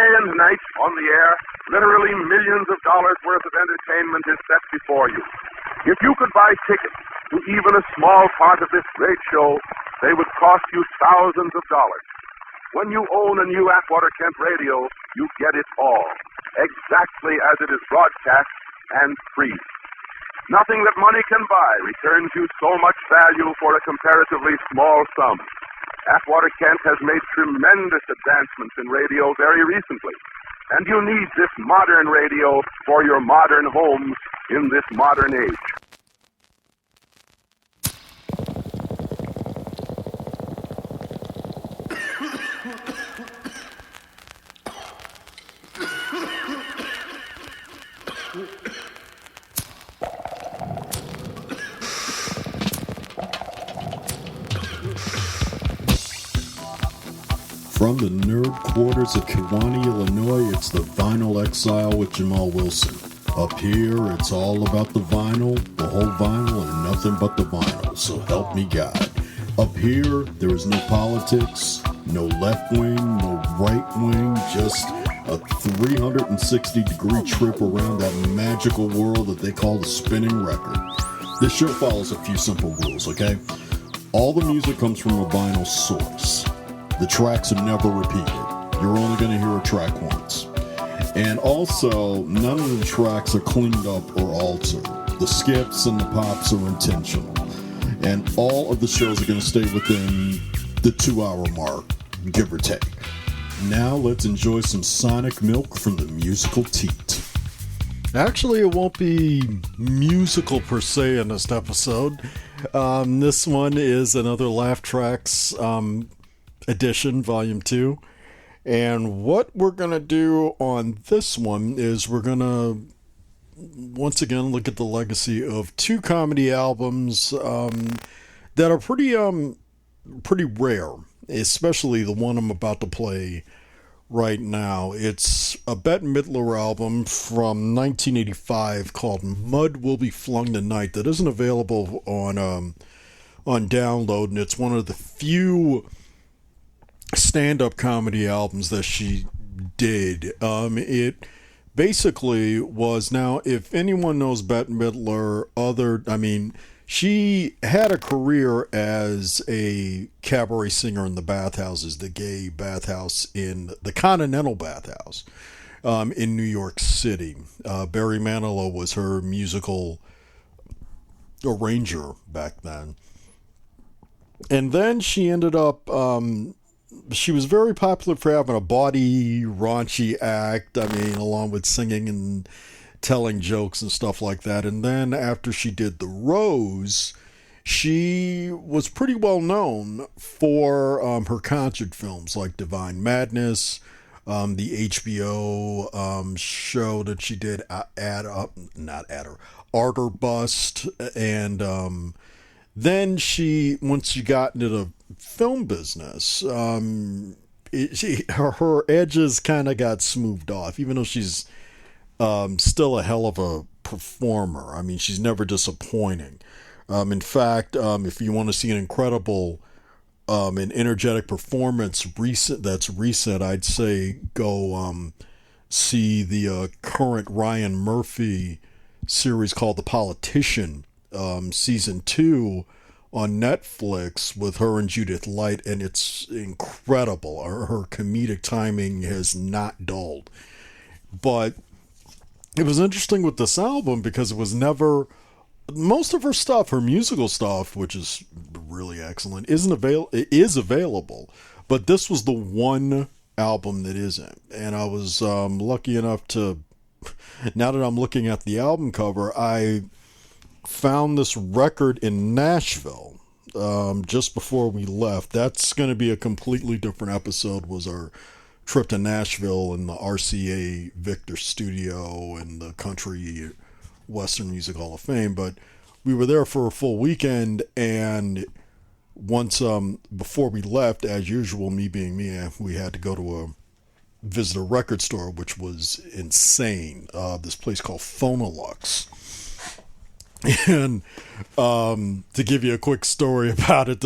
Day and night on the air, literally millions of dollars worth of entertainment is set before you. If you could buy tickets to even a small part of this great show, they would cost you thousands of dollars. When you own a new Atwater Kent radio, you get it all, exactly as it is broadcast and free. Nothing that money can buy returns you so much value for a comparatively small sum. Atwater Kent has made tremendous advancements in radio very recently, and you need this modern radio for your modern homes in this modern age. From the nerd quarters of Kewanee, Illinois, it's the Vinyl Exile with Jamal Wilson. Up here, it's all about the vinyl, the whole vinyl, and nothing but the vinyl, so help me God. Up here, there is no politics, no left wing, no right wing, just a 360-degree trip around that magical world that they call the spinning record. This show follows a few simple rules, okay? All the music comes from a vinyl source. The tracks are never repeated. You're only going to hear a track once. And also, none of the tracks are cleaned up or altered. The skips and the pops are intentional. And all of the shows are going to stay within the 2-hour mark, give or take. Now let's enjoy some sonic milk from the musical teat. Actually, it won't be musical per se in this episode. This one is another Laugh Tracks edition, volume 2. And what we're going to do on this one is we're going to once again look at the legacy of 2 comedy albums that are pretty rare, especially the one I'm about to play right now. It's a Bette Midler album from 1985 called Will Be Flung Tonight that isn't available on download, and it's one of the few stand-up comedy albums that she did. It basically was, now if anyone knows Bette Midler, she had a career as a cabaret singer in the bathhouses, the gay bathhouse in the Continental Bathhouse in New York City. Barry Manilow was her musical arranger back then. And then she ended up she was very popular for having a bawdy, raunchy act, along with singing and telling jokes and stuff like that. And then after she did The Rose, she was pretty well known for her concert films like Divine Madness, the HBO show that she did, Art or Bust, and then once she got into the film business, her edges kind of got smoothed off, even though she's still a hell of a performer. She's never disappointing. In fact, if you want to see an incredible and energetic performance that's recent, I'd say go see the current Ryan Murphy series called The Politician, season 2 on Netflix with her and Judith Light, and it's incredible. Her comedic timing has not dulled. But it was interesting with this album because it was never, most of her stuff, her musical stuff, which is really excellent, is available, but this was the one album that isn't. And I was lucky enough to, now that I'm looking at the album cover, I found this record in Nashville just before we left. That's going to be a completely different episode, was our trip to Nashville and the RCA Victor studio and the Country Western Music Hall of Fame. But we were there for a full weekend, and once before we left, as usual, me being me, we had to go to visit a record store, which was insane. This place called Phonolux. And to give you a quick story about it,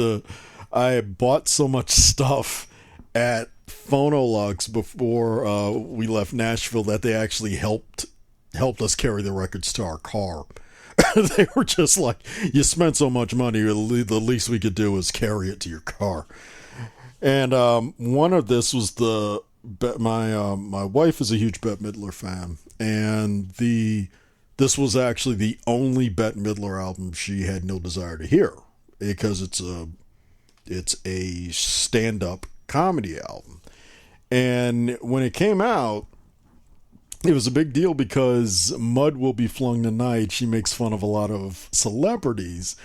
I bought so much stuff at phonologues before we left Nashville that they actually helped us carry the records to our car. They were just like, you spent so much money, the least we could do was carry it to your car. And one of this was my wife is a huge Bette Midler fan, and this was actually the only Bette Midler album she had no desire to hear, because it's a stand-up comedy album. And when it came out, it was a big deal because Will Be Flung Tonight, she makes fun of a lot of celebrities,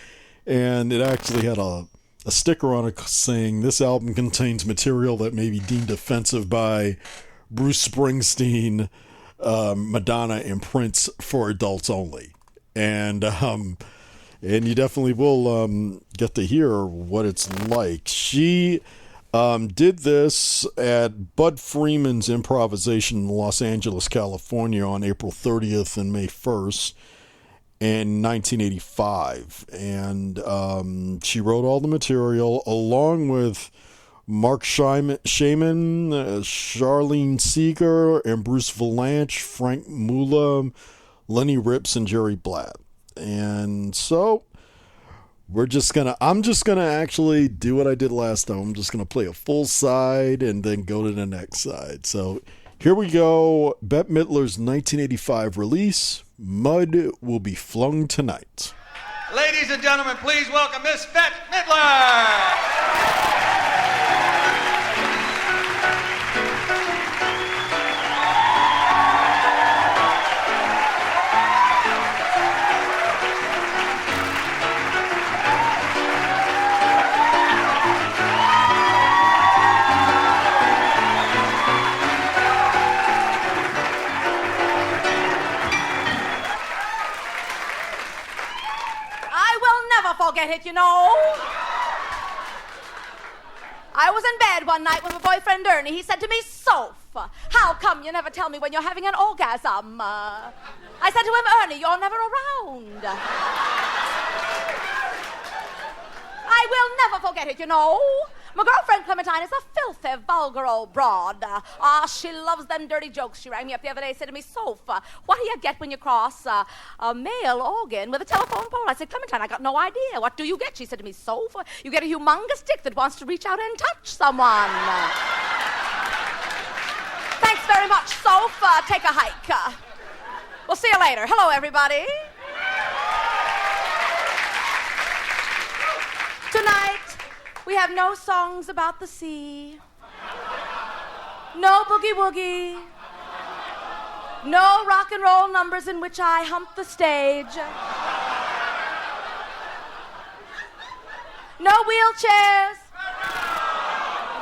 and it actually had a sticker on it saying, "This album contains material that may be deemed offensive by Bruce Springsteen, Madonna, and Prince for adults only." And you definitely will get to hear what it's like. She did this at Bud Freeman's Improvisation in Los Angeles, California on April 30th and May 1st in 1985. And she wrote all the material along with Mark Shaman, Charlene Seeger, and Bruce Valanche, Frank Mula, Lenny Rips, and Jerry Blatt. And so I'm just gonna actually do what I did last time. I'm just gonna play a full side and then go to the next side. So here we go. Bette Midler's 1985 release, Mud Will Be Flung Tonight. Ladies and gentlemen, please welcome Miss Bette Midler. Forget it, you know. I was in bed one night with my boyfriend Ernie. He said to me, "Soph, how come you never tell me when you're having an orgasm?" I said to him, "Ernie, you're never around." I will never forget it, you know. My girlfriend Clementine is a filthy, vulgar old broad. She loves them dirty jokes. She rang me up the other day and said to me, "Soph, what do you get when you cross a male organ with a telephone pole?" I said, "Clementine, I got no idea. What do you get?" She said to me, "Soph, you get a humongous dick that wants to reach out and touch someone." Thanks very much, Soph. Take a hike. We'll see you later. Hello, everybody. Tonight, we have no songs about the sea, no boogie-woogie, no rock and roll numbers in which I hump the stage, no wheelchairs,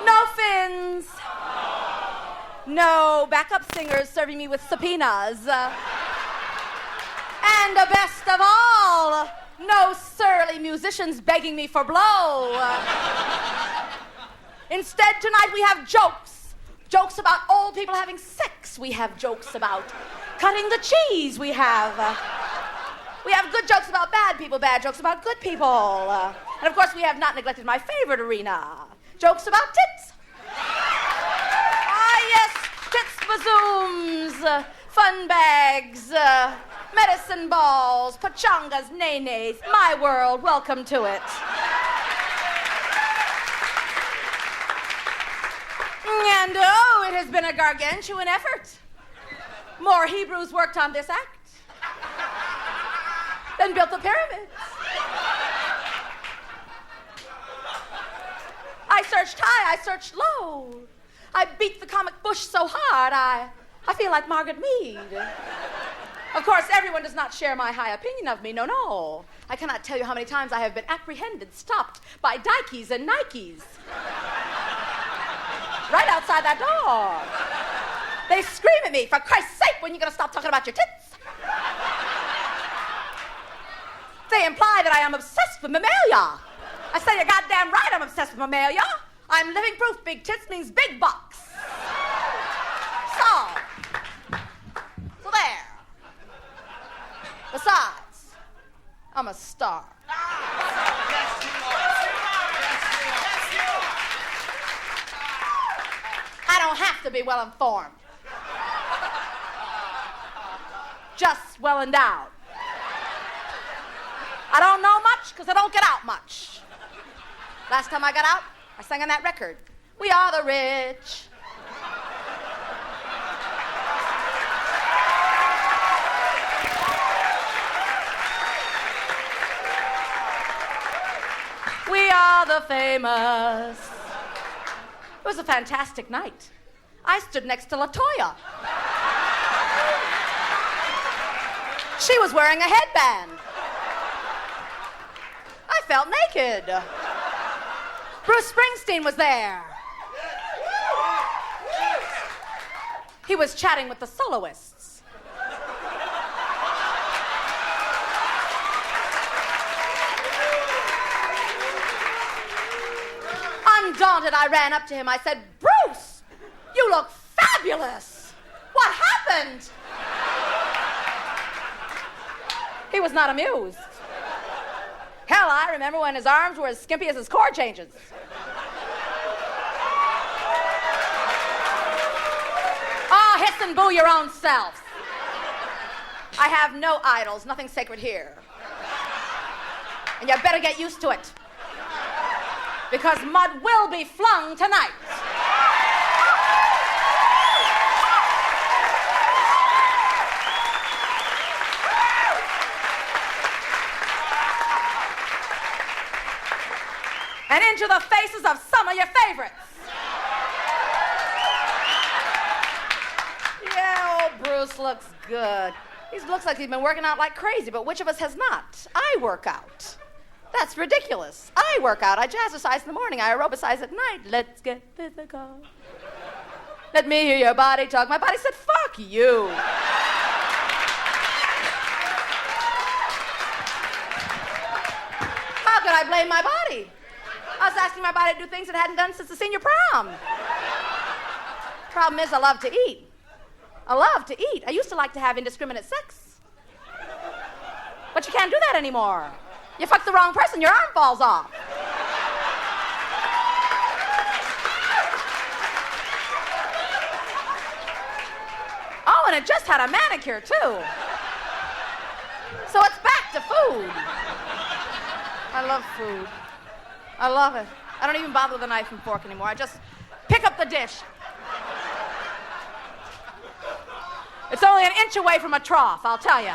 no fins, no backup singers serving me with subpoenas, and best of all, no surly musicians begging me for blow. Instead, tonight we have jokes. Jokes about old people having sex. We have jokes about cutting the cheese. We have good jokes about bad people, bad jokes about good people. And of course, we have not neglected my favorite arena. Jokes about tits. Ah, yes, tits bazooms, fun bags, medicine balls, pachangas, nay-nays, my world, welcome to it. And oh, it has been a gargantuan effort. More Hebrews worked on this act than built the pyramids. I searched high, I searched low. I beat the comic bush so hard, I feel like Margaret Mead. Of course, everyone does not share my high opinion of me. No, no. I cannot tell you how many times I have been apprehended, stopped by Dikeys and Nikes. Right outside that door. They scream at me, "For Christ's sake, when are you going to stop talking about your tits?" They imply that I am obsessed with mammalia. I say, "You're goddamn right I'm obsessed with mammalia. I'm living proof big tits means big bucks." So there. Besides, I'm a star. don't have to be well informed. Just well endowed. I don't know much because I don't get out much. Last time I got out, I sang on that record. We are the rich. We are the famous. It was a fantastic night. I stood next to LaToya. She was wearing a headband. I felt naked. Bruce Springsteen was there. He was chatting with the soloists. Undaunted, I ran up to him. I said, Bruce, you look fabulous. What happened? He was not amused. Hell, I remember when his arms were as skimpy as his chord changes. Oh, hiss and boo your own self. I have no idols, nothing sacred here. And you better get used to it. Because mud will be flung tonight. And into the faces of some of your favorites. Yeah, old Bruce looks good. He looks like he's been working out like crazy, but which of us has not? I work out. That's ridiculous. I work out. I jazzercise in the morning. I aerobicize at night. Let's get physical. Let me hear your body talk. My body said, fuck you. How could I blame my body? I was asking my body to do things it hadn't done since the senior prom. Problem is, I love to eat. I love to eat. I used to like to have indiscriminate sex. But you can't do that anymore. You fuck the wrong person, your arm falls off. Oh, and it just had a manicure, too. So it's back to food. I love food. I love it. I don't even bother with a knife and fork anymore. I just pick up the dish. It's only an inch away from a trough, I'll tell you.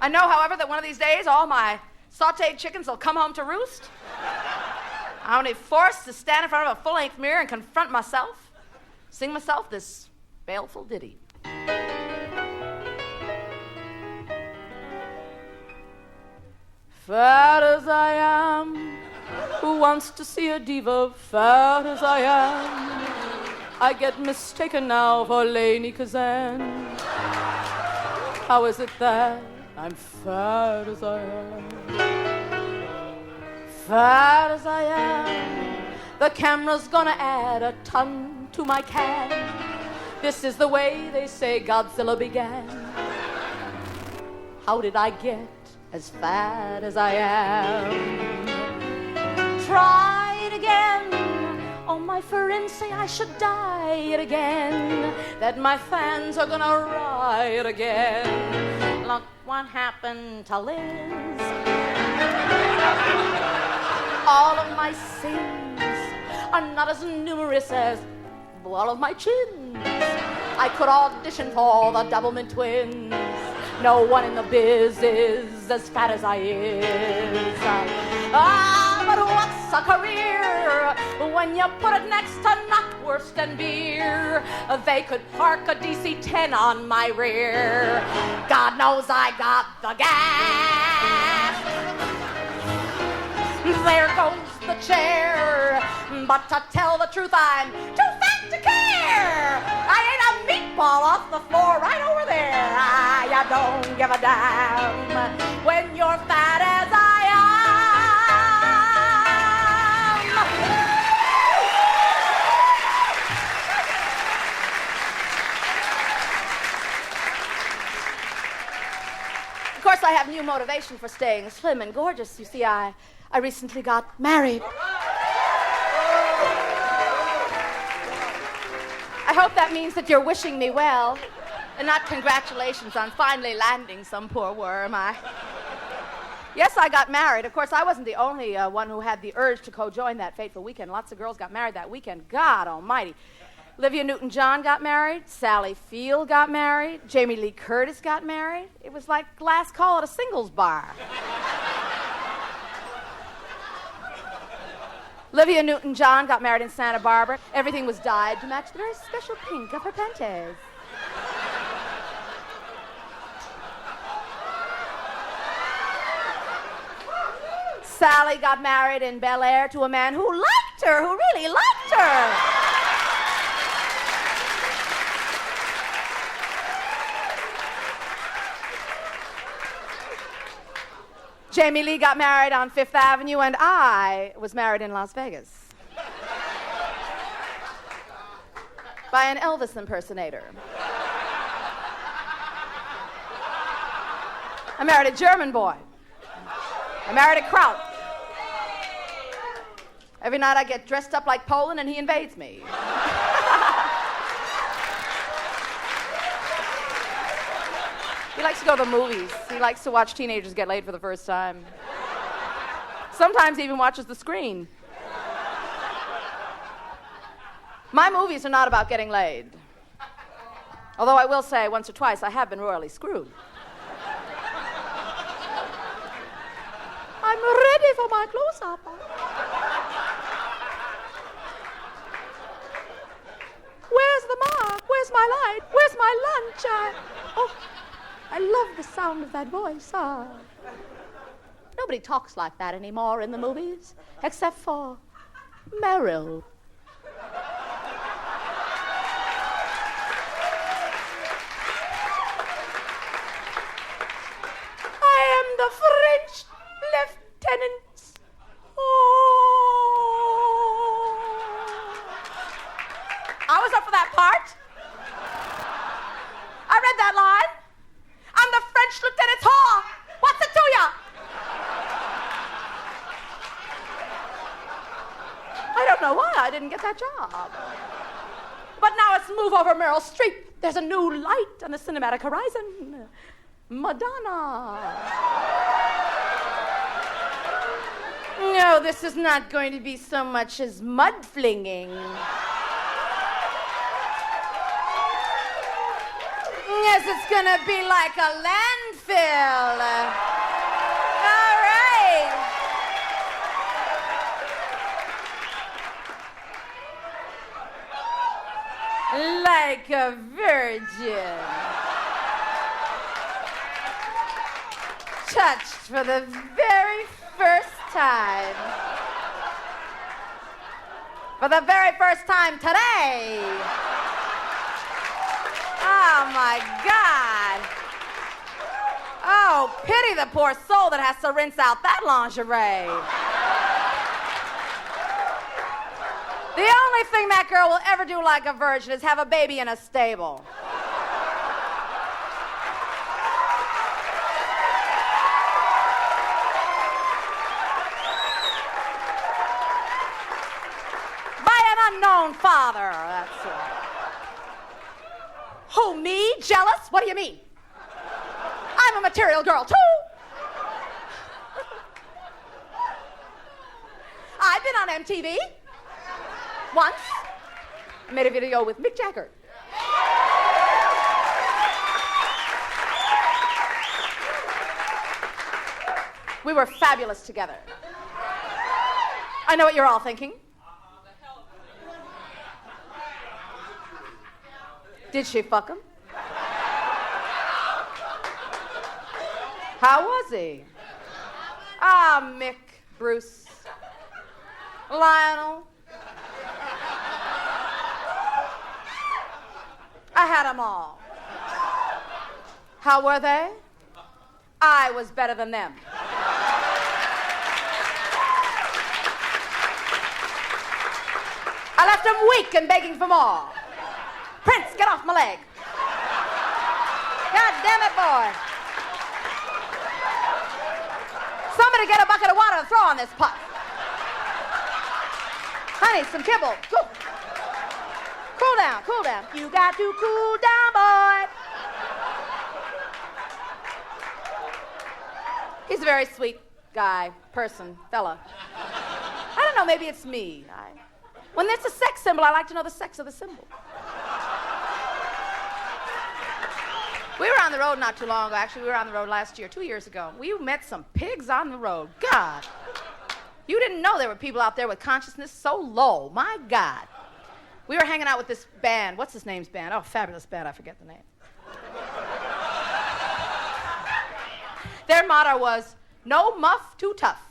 I know, however, that one of these days all my sautéed chickens will come home to roost. I'm going to be forced to stand in front of a full-length mirror and confront myself, sing myself this baleful ditty. Fat as I am, who wants to see a diva? Fat as I am, I get mistaken now for Lainey Kazan. How is it that I'm fat as I am? Fat as I am, the camera's gonna add a ton to my can. This is the way they say Godzilla began. How did I get as fat as I am? Try it again. Oh, my friends say I should diet again, that my fans are gonna riot again. Look what happened to Liz. All of my sins are not as numerous as all of my chins. I could audition for the Doublemint Twins. No one in the biz is as fat as I is. But what's a career when you put it next to knockwurst and beer? They could park a DC-10 on my rear. God knows I got the gas. There goes the chair. But to tell the truth, I'm too fat to care. I ate a meatball off the floor right over there. I don't give a damn when you're fat as I am. Of course, course, I have new motivation for staying slim and gorgeous. You see, I recently got married. I hope that means that you're wishing me well, and not congratulations on finally landing some poor worm. Yes, I got married. Of course, I wasn't the only one who had the urge to co-join that fateful weekend. Lots of girls got married that weekend. God almighty. Olivia Newton-John got married. Sally Field got married. Jamie Lee Curtis got married. It was like last call at a singles bar. Olivia Newton-John got married in Santa Barbara. Everything was dyed to match the very special pink of her panties. Sally got married in Bel Air to a man who liked her, who really liked her. Jamie Lee got married on Fifth Avenue, and I was married in Las Vegas by an Elvis impersonator. I married a German boy. I married a Kraut. Every night I get dressed up like Poland and he invades me. He likes to go to the movies. He likes to watch teenagers get laid for the first time. Sometimes he even watches the screen. My movies are not about getting laid. Although I will say once or twice I have been royally screwed. I'm ready for my close-up. Where's the mark? Where's my light? Where's my lunch? I love the sound of that voice. Nobody talks like that anymore in the movies, except for Meryl. I am the French lieutenant. I was up for that part. I read that line. I'm the French lieutenant's whore. What's it to ya? I don't know why I didn't get that job. But now it's move over Meryl Streep. There's a new light on the cinematic horizon. Madonna. No, this is not going to be so much as mud flinging. Yes, it's gonna be like a landfill. All right. Like a virgin. Touched for the very first time. For the very first time today. Oh, my God. Oh, pity the poor soul that has to rinse out that lingerie. The only thing that girl will ever do like a virgin is have a baby in a stable. By an unknown father, that's right. Who, me? Jealous? What do you mean? I'm a material girl, too. I've been on MTV. Once. I made a video with Mick Jagger. We were fabulous together. I know what you're all thinking. Did she fuck him? How was he? Ah, Mick, Bruce, Lionel. I had them all. How were they? I was better than them. I left them weak and begging for more. Prince, get off my leg. God damn it, boy. Somebody get a bucket of water to throw on this pot. Honey, some kibble. Cool down, cool down. You got to cool down, boy. He's a very sweet guy, person, fella. I don't know, maybe it's me. When it's a sex symbol, I like to know the sex of the symbol. We were on the road not too long ago. Actually, we were on the road last year, 2 years ago. We met some pigs on the road. God. You didn't know there were people out there with consciousness so low. My God. We were hanging out with this band. What's his name's band? Oh, fabulous band. I forget the name. Their motto was, no muff too tough.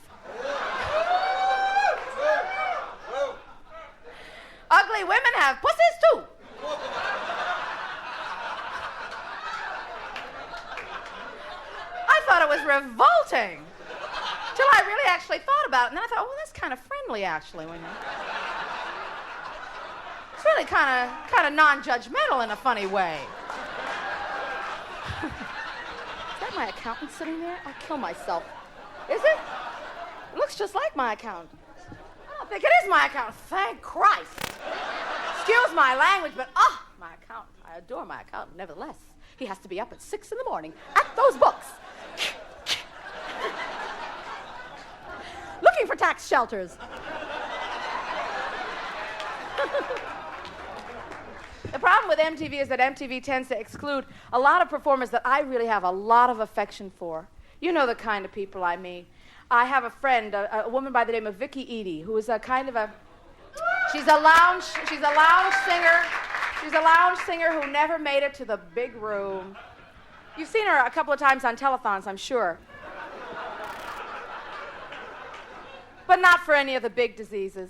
Ugly women have pussies too. I thought it was revolting. Till I really actually thought about it. And then I thought, oh, that's kind of friendly, actually. It's really kind of non-judgmental in a funny way. Is that my accountant sitting there? I'll kill myself. Is it? It looks just like my accountant. I don't think it is my accountant. Thank Christ. Excuse my language, but my accountant. I adore my accountant, nevertheless. He has to be up at 6 a.m. at those books. Looking for tax shelters. The problem with MTV is that MTV tends to exclude a lot of performers that I really have a lot of affection for. You know the kind of people I mean. I have a friend, a woman by the name of Vicky Eady, who is a kind of a... She's a lounge singer. She's a lounge singer who never made it to the big room. You've seen her a couple of times on telethons, I'm sure. But not for any of the big diseases.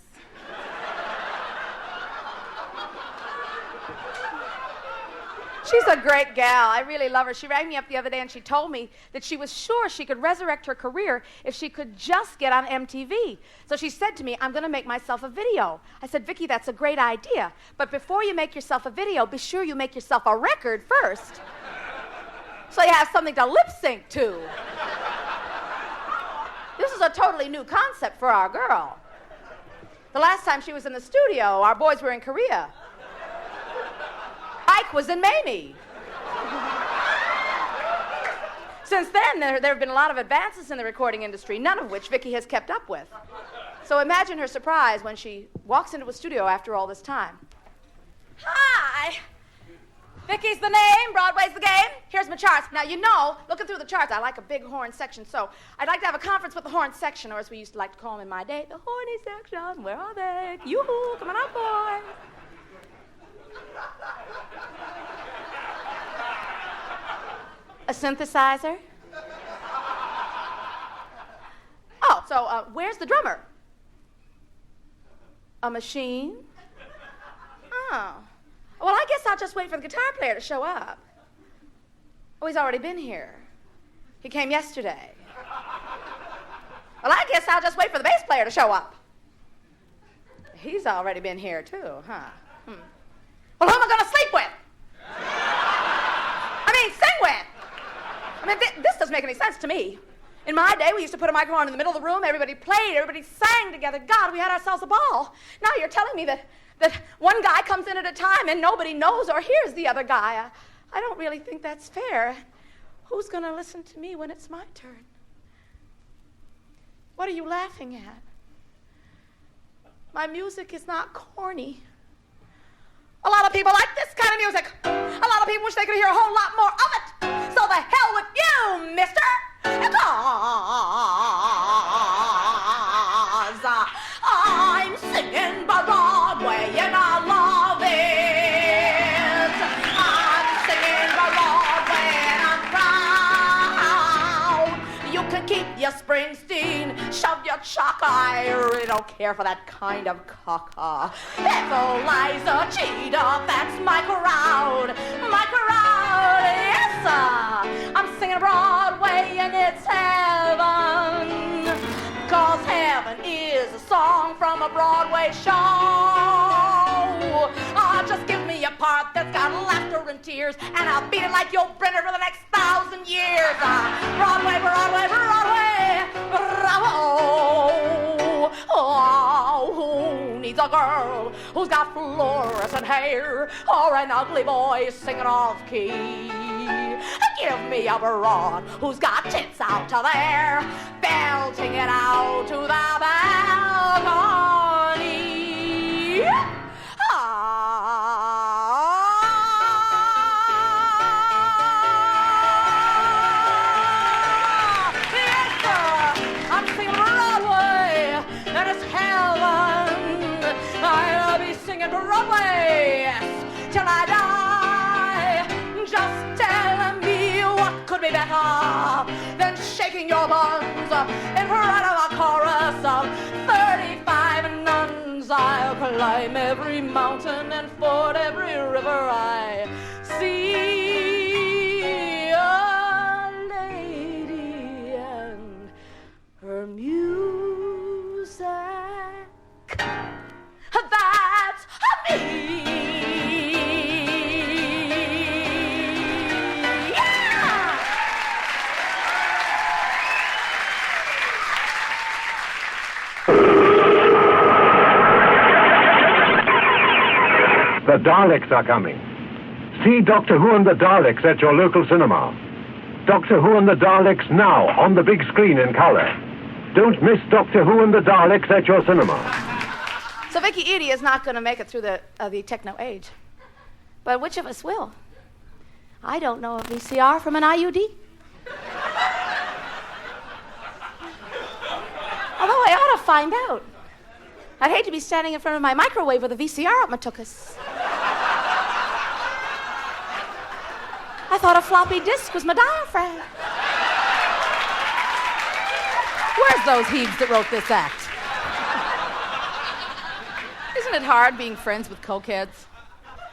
She's a great gal. I really love her. She rang me up the other day and she told me that she was sure she could resurrect her career if she could just get on MTV. So she said to me, I'm going to make myself a video. I said, Vicki, that's a great idea. But before you make yourself a video, be sure you make yourself a record first. So you have something to lip sync to. This is a totally new concept for our girl. The last time she was in the studio, our boys were in Korea. Ike was in Mamie. Since then, there have been a lot of advances in the recording industry, none of which Vicki has kept up with. So imagine her surprise when she walks into a studio after all this time. Hi! Vicki's the name, Broadway's the game. Here's my charts. Now, you know, looking through the charts, I like a big horn section, so I'd like to have a conference with the horn section, or as we used to like to call them in my day, the horny section. Where are they? Yoo-hoo, come on out, boys. A synthesizer? Oh, so where's the drummer? A machine? Oh. Well, I guess I'll just wait for the guitar player to show up. Oh, he's already been here. He came yesterday. Well, I guess I'll just wait for the bass player to show up. He's already been here, too, huh? Well, who am I going to sleep with? Sing with. This doesn't make any sense to me. In my day, we used to put a microphone in the middle of the room, everybody played, everybody sang together. God, we had ourselves a ball. Now you're telling me that one guy comes in at a time and nobody knows or hears the other guy. I don't really think that's fair. Who's going to listen to me when it's my turn? What are you laughing at? My music is not corny. A lot of people like this kind of music. A lot of people wish they could hear a whole lot more of it. So the hell with you, mister. Because I'm singing Broadway and I love it. I'm singing Broadway and I'm proud. You can keep your Springsteen, shove your chaka. I really don't care for that kind of caca. It's Eliza Cheetah, that's my crowd. My crowd, yes, sir. I'm singing Broadway and it's heaven. 'Cause heaven is a song from a Broadway show. Just give me a part that's got laughter and tears, and I'll beat it like Yul Brynner for the next 1,000 years. Broadway, Broadway, Broadway, Broadway. needs a girl who's got fluorescent hair or an ugly voice singing off key. Give me a broad who's got tits out to there, belting it out to the balcony. I'm singing Broadway, and it's heaven. I'll be singing Broadway, yes, till I die. Just tell me what could be better than shaking your buns in front of a chorus of 35 nuns. I'll climb every mountain and ford every river I see. A lady and her music. That's me. Yeah! The Daleks are coming. See Doctor Who and the Daleks at your local cinema. Doctor Who and the Daleks now on the big screen in color. Don't miss Doctor Who and the Daleks at your cinema. So Vicky Eady is not going to make it through the techno age. But which of us will? I don't know a VCR from an IUD. Although I ought to find out. I'd hate to be standing in front of my microwave with a VCR up my tuchus. I thought a floppy disk was my diaphragm. Where's those heaves that wrote this act? Isn't it hard being friends with cokeheads?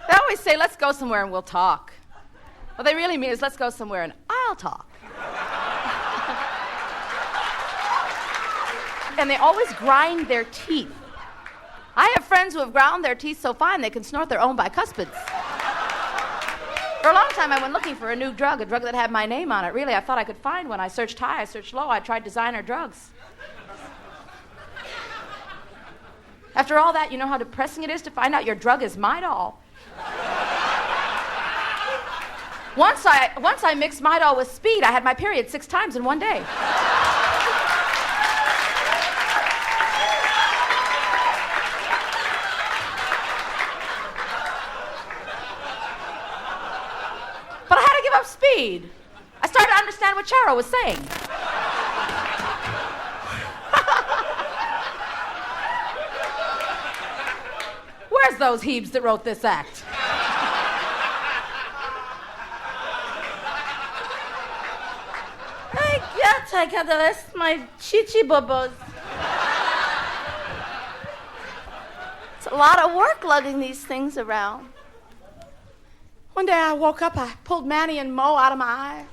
They always say, let's go somewhere and we'll talk. What they really mean is, let's go somewhere and I'll talk. And they always grind their teeth. I have friends who have ground their teeth so fine they can snort their own bicuspids. For a long time, I went looking for a new drug, a drug that had my name on it. Really, I thought I could find one. I searched high, I searched low, I tried designer drugs. After all that, you know how depressing it is to find out your drug is Midol. Once I mixed Midol with speed, I had my period 6 times in one day. But I had to give up speed. I started to understand what Charo was saying. Where's those heaves that wrote this act? I got the rest of my chichi bubbles. It's a lot of work lugging these things around. One day I woke up, I pulled Manny and Mo out of my eye.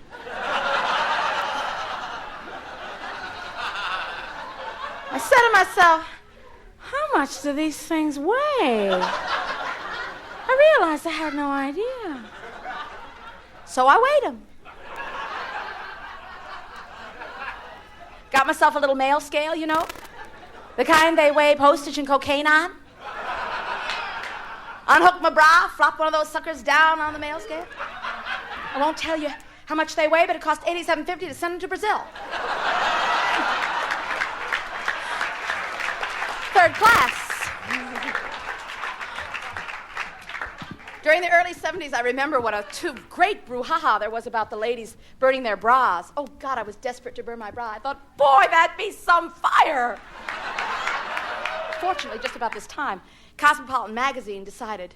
I said to myself, how much do these things weigh? I realized I had no idea. So I weighed them. Got myself a little mail scale, you know? The kind they weigh postage and cocaine on. Unhooked my bra, flopped one of those suckers down on the mail scale. I won't tell you how much they weigh, but it cost $87.50 to send them to Brazil. 3rd class. During the early 70s, I remember what a great brouhaha there was about the ladies burning their bras. Oh, God, I was desperate to burn my bra. I thought, boy, that'd be some fire. Fortunately, just about this time, Cosmopolitan magazine decided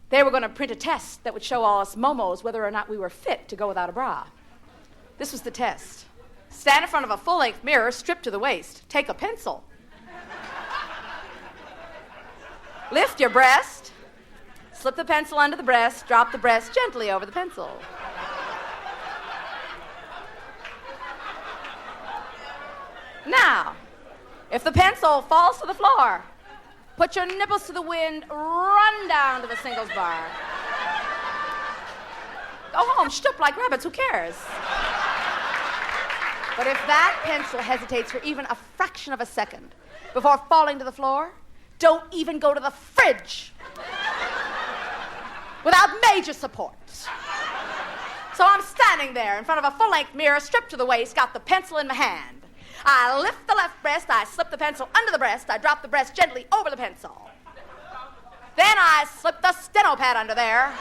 they were going to print a test that would show all us momos whether or not we were fit to go without a bra. This was the test. Stand in front of a full-length mirror, stripped to the waist. Take a pencil. Lift your breast. Slip the pencil under the breast, drop the breast gently over the pencil. Now, if the pencil falls to the floor, put your nipples to the wind, run down to the singles bar. Go home, shtup like rabbits, who cares? But if that pencil hesitates for even a fraction of a second before falling to the floor, don't even go to the fridge without major support. So I'm standing there in front of a full-length mirror, stripped to the waist, got the pencil in my hand. I lift the left breast, I slip the pencil under the breast, I drop the breast gently over the pencil. Then I slip the steno pad under there.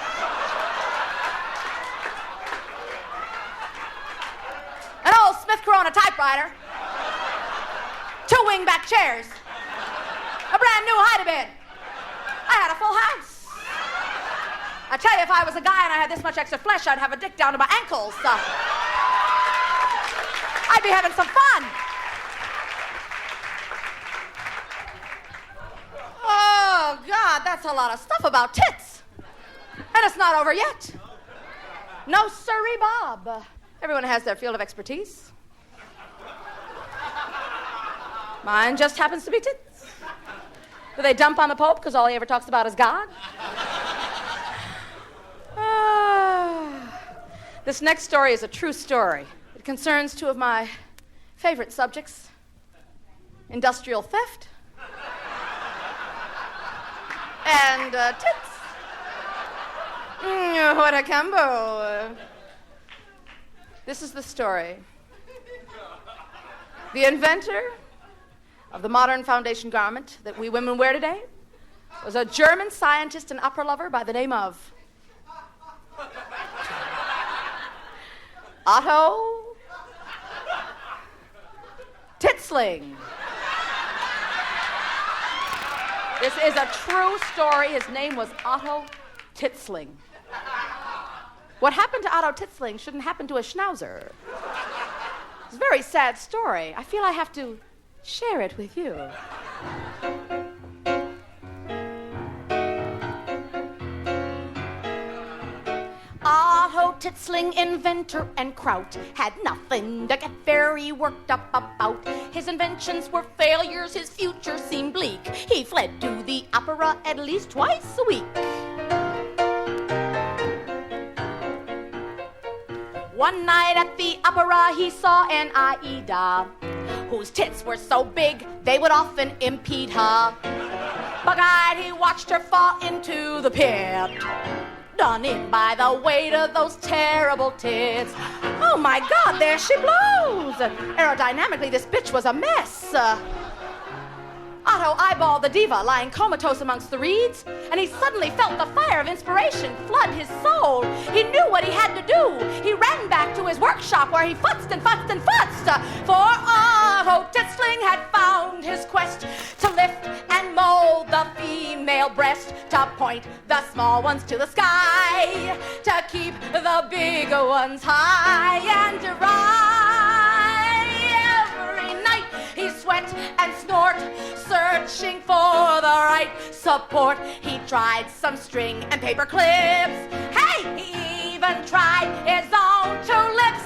An old Smith Corona typewriter. 2 wing-back chairs. A brand new hide-a-bed. I had a full house. I tell you, if I was a guy and I had this much extra flesh, I'd have a dick down to my ankles. I'd be having some fun. Oh, God, that's a lot of stuff about tits. And it's not over yet. No sirree, Bob. Everyone has their field of expertise. Mine just happens to be tits. Do they dump on the Pope because all he ever talks about is God? This next story is a true story. It concerns 2 of my favorite subjects, industrial theft and tits. What a combo. This is the story. The inventor of the modern foundation garment that we women wear today was a German scientist and opera lover by the name of Otto Titsling. This is a true story. His name was Otto Titsling. What happened to Otto Titsling shouldn't happen to a schnauzer. It's a very sad story. I feel I have to share it with you. Otto Titsling, inventor and kraut, had nothing to get very worked up about. His inventions were failures, his future seemed bleak. He fled to the opera at least twice a week. One night at the opera he saw an Aida, whose tits were so big they would often impede her. Bug-eyed he watched her fall into the pit, done in by the weight of those terrible tits. Oh my God, there she blows! Aerodynamically, this bitch was a mess. Otto eyeballed the diva lying comatose amongst the reeds, and he suddenly felt the fire of inspiration flood his soul. He knew what he had to do. He ran back to his workshop where he futzed and futzed and futzed. For Otto Titsling had found his quest to lift and mold the female breast, to point the small ones to the sky, to keep the bigger ones high and dry. Every night he sweat and snort, searching for the right support. He tried some string and paper clips. Hey, he even tried his own 2 lips.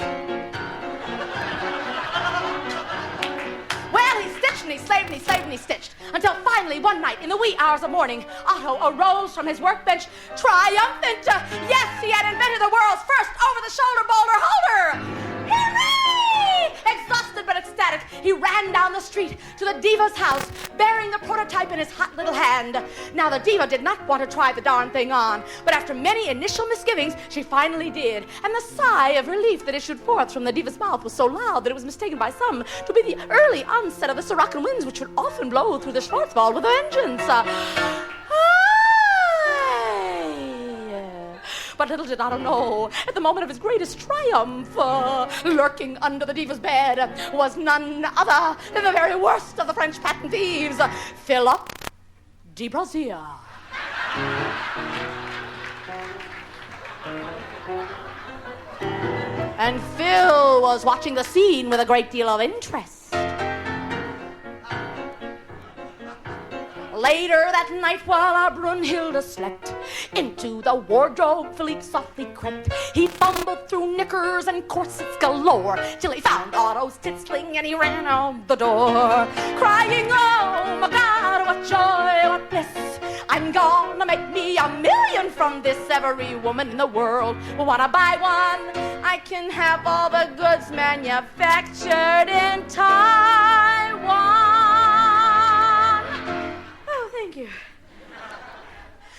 Well, he stitched and he slaved and he slaved and he stitched, until finally one night in the wee hours of morning, Otto arose from his workbench triumphant. Yes, he had invented the world's first over-the-shoulder boulder holder. Hooray! Exhausted but ecstatic, he ran down the street to the diva's house, bearing the prototype in his hot little hand. Now, the diva did not want to try the darn thing on, but after many initial misgivings, she finally did. And the sigh of relief that issued forth from the diva's mouth was so loud that it was mistaken by some to be the early onset of the Siroccan winds, which would often blow through the Schwarzwald with a vengeance. But little did Otto know, at the moment of his greatest triumph, lurking under the diva's bed was none other than the very worst of the French patent thieves, Philip de Brazier. And Phil was watching the scene with a great deal of interest. Later that night, while our Brunhilde slept, into the wardrobe Philippe softly crept. He fumbled through knickers and corsets galore, till he found Otto's titsling and he ran out the door, crying, oh my God, what joy, what bliss. I'm gonna make me $1 million from this. Every woman in the world will wanna buy one. I can have all the goods manufactured in Taiwan.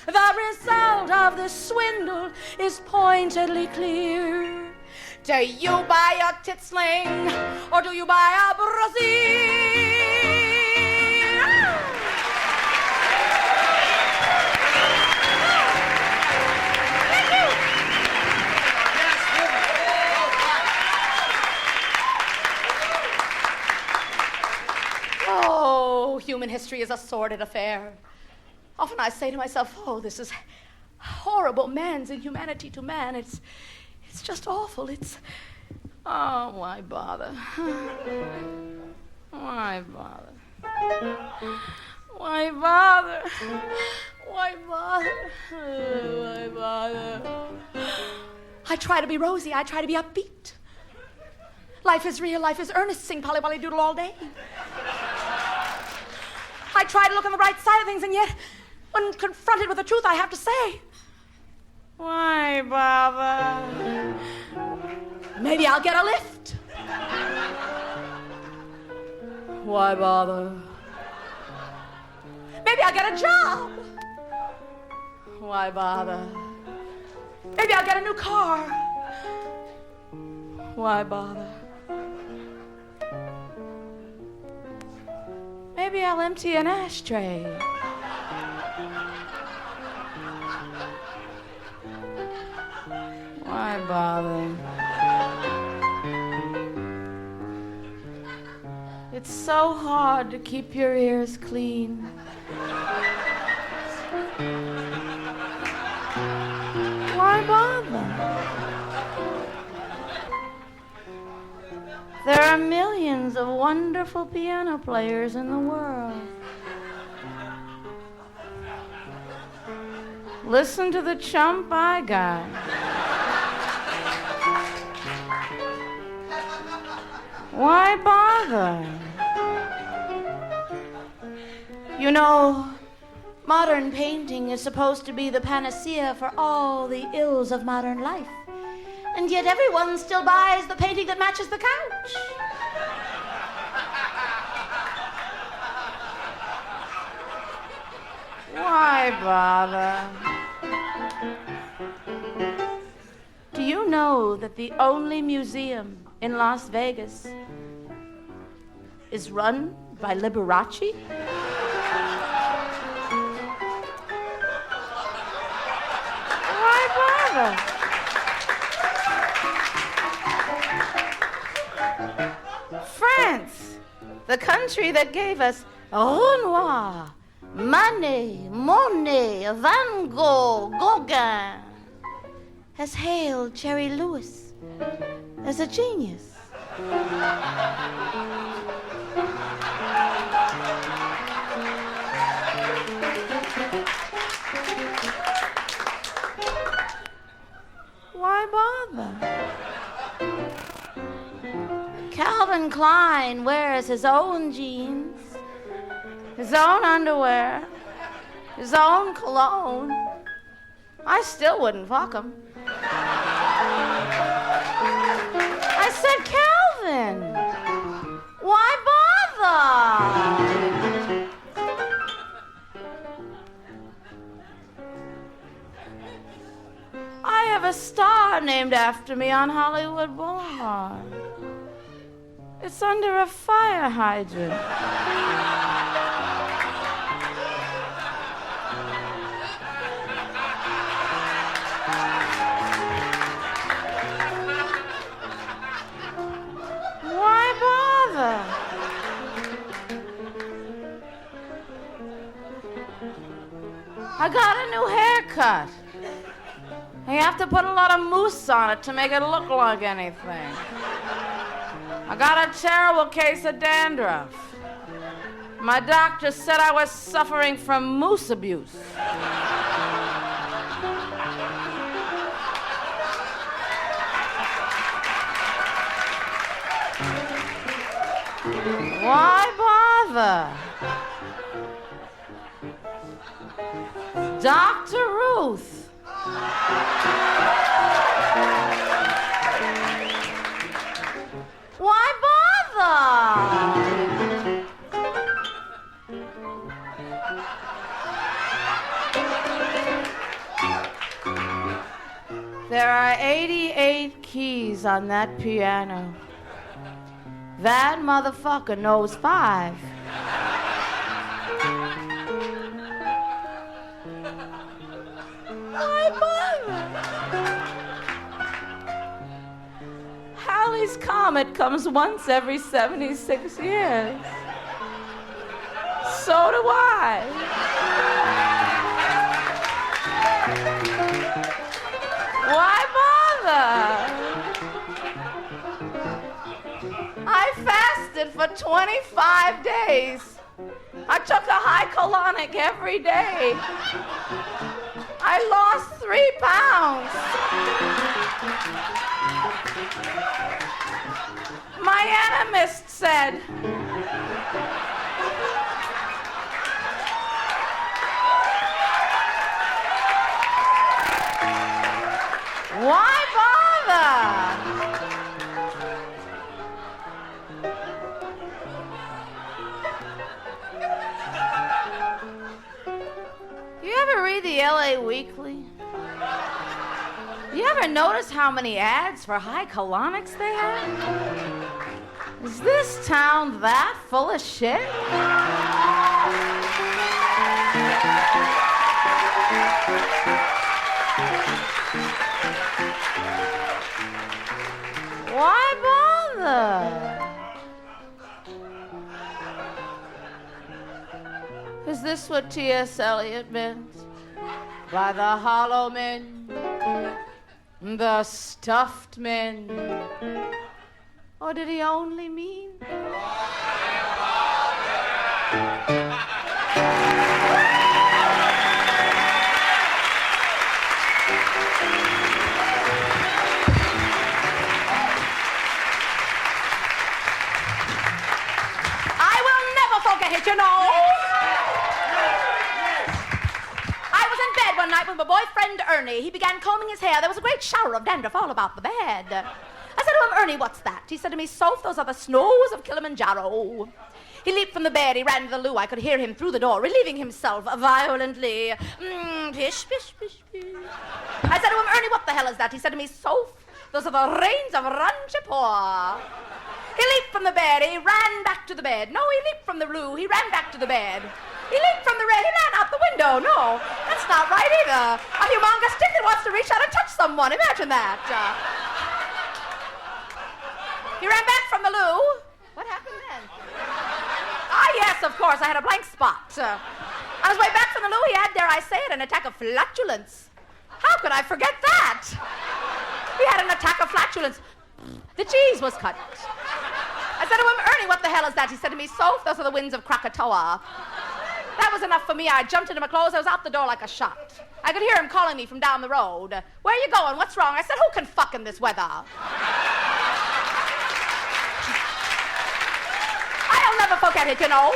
The result of the swindle is pointedly clear. Do you buy a tit sling or do you buy a brassiere? Oh, human history is a sordid affair. Often I say to myself, oh, this is horrible, man's inhumanity to man. It's just awful. Oh, why bother? Why bother? Why bother? Why bother? Why bother? I try to be rosy. I try to be upbeat. Life is real. Life is earnest. Sing Polly Wolly Doodle all day. I try to look on the bright side of things, and yet, when confronted with the truth, I have to say, why bother? Maybe I'll get a lift. Why bother? Maybe I'll get a job. Why bother? Maybe I'll get a new car. Why bother? Maybe I'll empty an ashtray. Why bother? It's so hard to keep your ears clean. Why bother? There are millions of wonderful piano players in the world. Listen to the chump I got. Why bother? You know, modern painting is supposed to be the panacea for all the ills of modern life. And yet everyone still buys the painting that matches the couch. Why bother? Do you know that the only museum in Las Vegas is run by Liberace? Why bother? France, the country that gave us Renoir, Manet, Monet, Van Gogh, Gauguin, has hailed Jerry Lewis as a genius. Why bother? Calvin Klein wears his own jeans, his own underwear, his own cologne. I still wouldn't fuck him. I said, Calvin, why bother? I have a star named after me on Hollywood Boulevard. It's under a fire hydrant. Why bother? I got a new haircut. You have to put a lot of mousse on it to make it look like anything. I got a terrible case of dandruff. My doctor said I was suffering from mousse abuse. Why bother? Dr. Ruth. Why bother? There are 88 keys on that piano. That motherfucker knows 5. My mother. Halley's Comet comes once every 76 years. So do I. Why bother? I fasted for 25 days. I took a high colonic every day. I lost 3 pounds. My anemist said, why bother? You ever read the LA Weekly? You ever notice how many ads for high colonics they have? Is this town that full of shit? Why bother? Is this what T.S. Eliot meant by the hollow men, the stuffed men? Or did he only mean? Forget it, you know. I was in bed one night with my boyfriend Ernie. He began combing his hair. There was a great shower of dandruff all about the bed. I said to him, Ernie, what's that? He said to me, Soph, those are the snows of Kilimanjaro. He leaped from the bed. He ran to the loo. I could hear him through the door, relieving himself violently. Pish, pish, pish, pish. I said to him, Ernie, what the hell is that? He said to me, Soph, those are the rains of Ranchipur. He leaped from the bed. He ran back to the bed. No, he leaped from the loo. He ran back to the bed. He leaped from the bed. He ran out the window. No, that's not right either. A humongous stick that wants to reach out and touch someone. Imagine that. He ran back from the loo. What happened then? Yes, of course. I had a blank spot. On his way back from the loo, he had, dare I say it, an attack of flatulence. How could I forget that? He had an attack of flatulence. The cheese was cut. I said to him, Ernie, what the hell is that? He said to me, Soph, those are the winds of Krakatoa. That was enough for me. I jumped into my clothes. I was out the door like a shot. I could hear him calling me from down the road. Where are you going? What's wrong? I said, who can fuck in this weather? I'll never forget it, you know.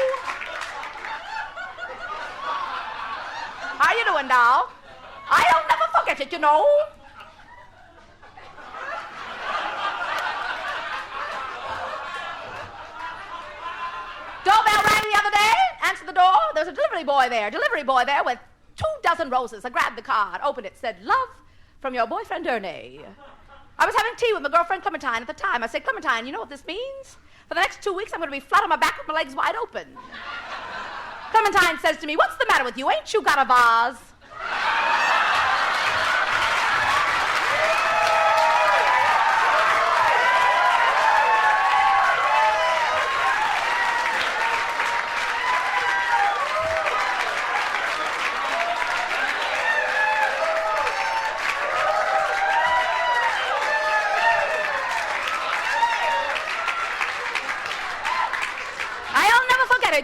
How you doing, doll? I'll never forget it, you know. Doorbell rang the other day. Answered the door. There's a delivery boy there with 24 roses. I grabbed the card, opened it, said, love from your boyfriend Ernie. I was having tea with my girlfriend Clementine at the time. I said, Clementine, you know what this means? For the next 2 weeks, I'm going to be flat on my back with my legs wide open. Clementine says to me, what's the matter with you? Ain't you got a vase?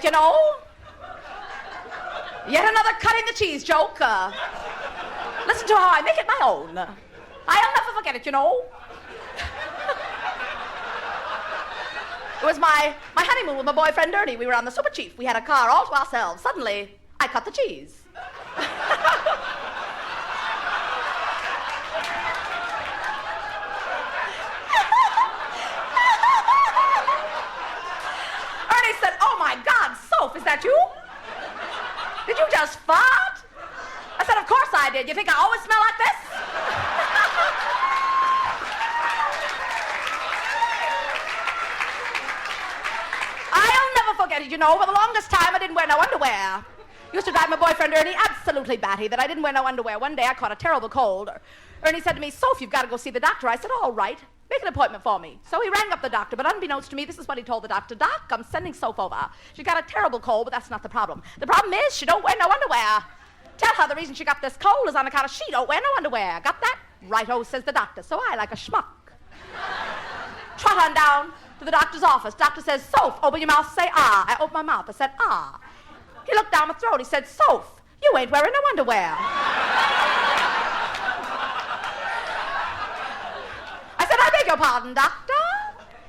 You know? Yet another cutting the cheese joke. Listen to how I make it my own. I'll never forget it, you know? It was my honeymoon with my boyfriend Ernie. We were on the Super Chief. We had a car all to ourselves. Suddenly, I cut the cheese. Ernie said, oh my God, Soph, is that you? Did you just fart? I said, of course I did. You think I always smell like this? you know. For the longest time, I didn't wear no underwear. Used to drive my boyfriend Ernie absolutely batty that I didn't wear no underwear. One day I caught a terrible cold. Ernie said to me, Soph, you've got to go see the doctor. I said, all right. Make an appointment for me. So he rang up the doctor, but unbeknownst to me, this is what he told the doctor. Doc, I'm sending Soph over. She's got a terrible cold, but that's not the problem. The problem is she don't wear no underwear. Tell her the reason she got this cold is on account of she don't wear no underwear. Got that? Righto, says the doctor. So I, like a schmuck, trot on down to the doctor's office. Doctor says, Soph, open your mouth, say ah. I opened my mouth. I said, ah. He looked down my throat. He said, Soph, you ain't wearing no underwear. I said, I beg your pardon, doctor.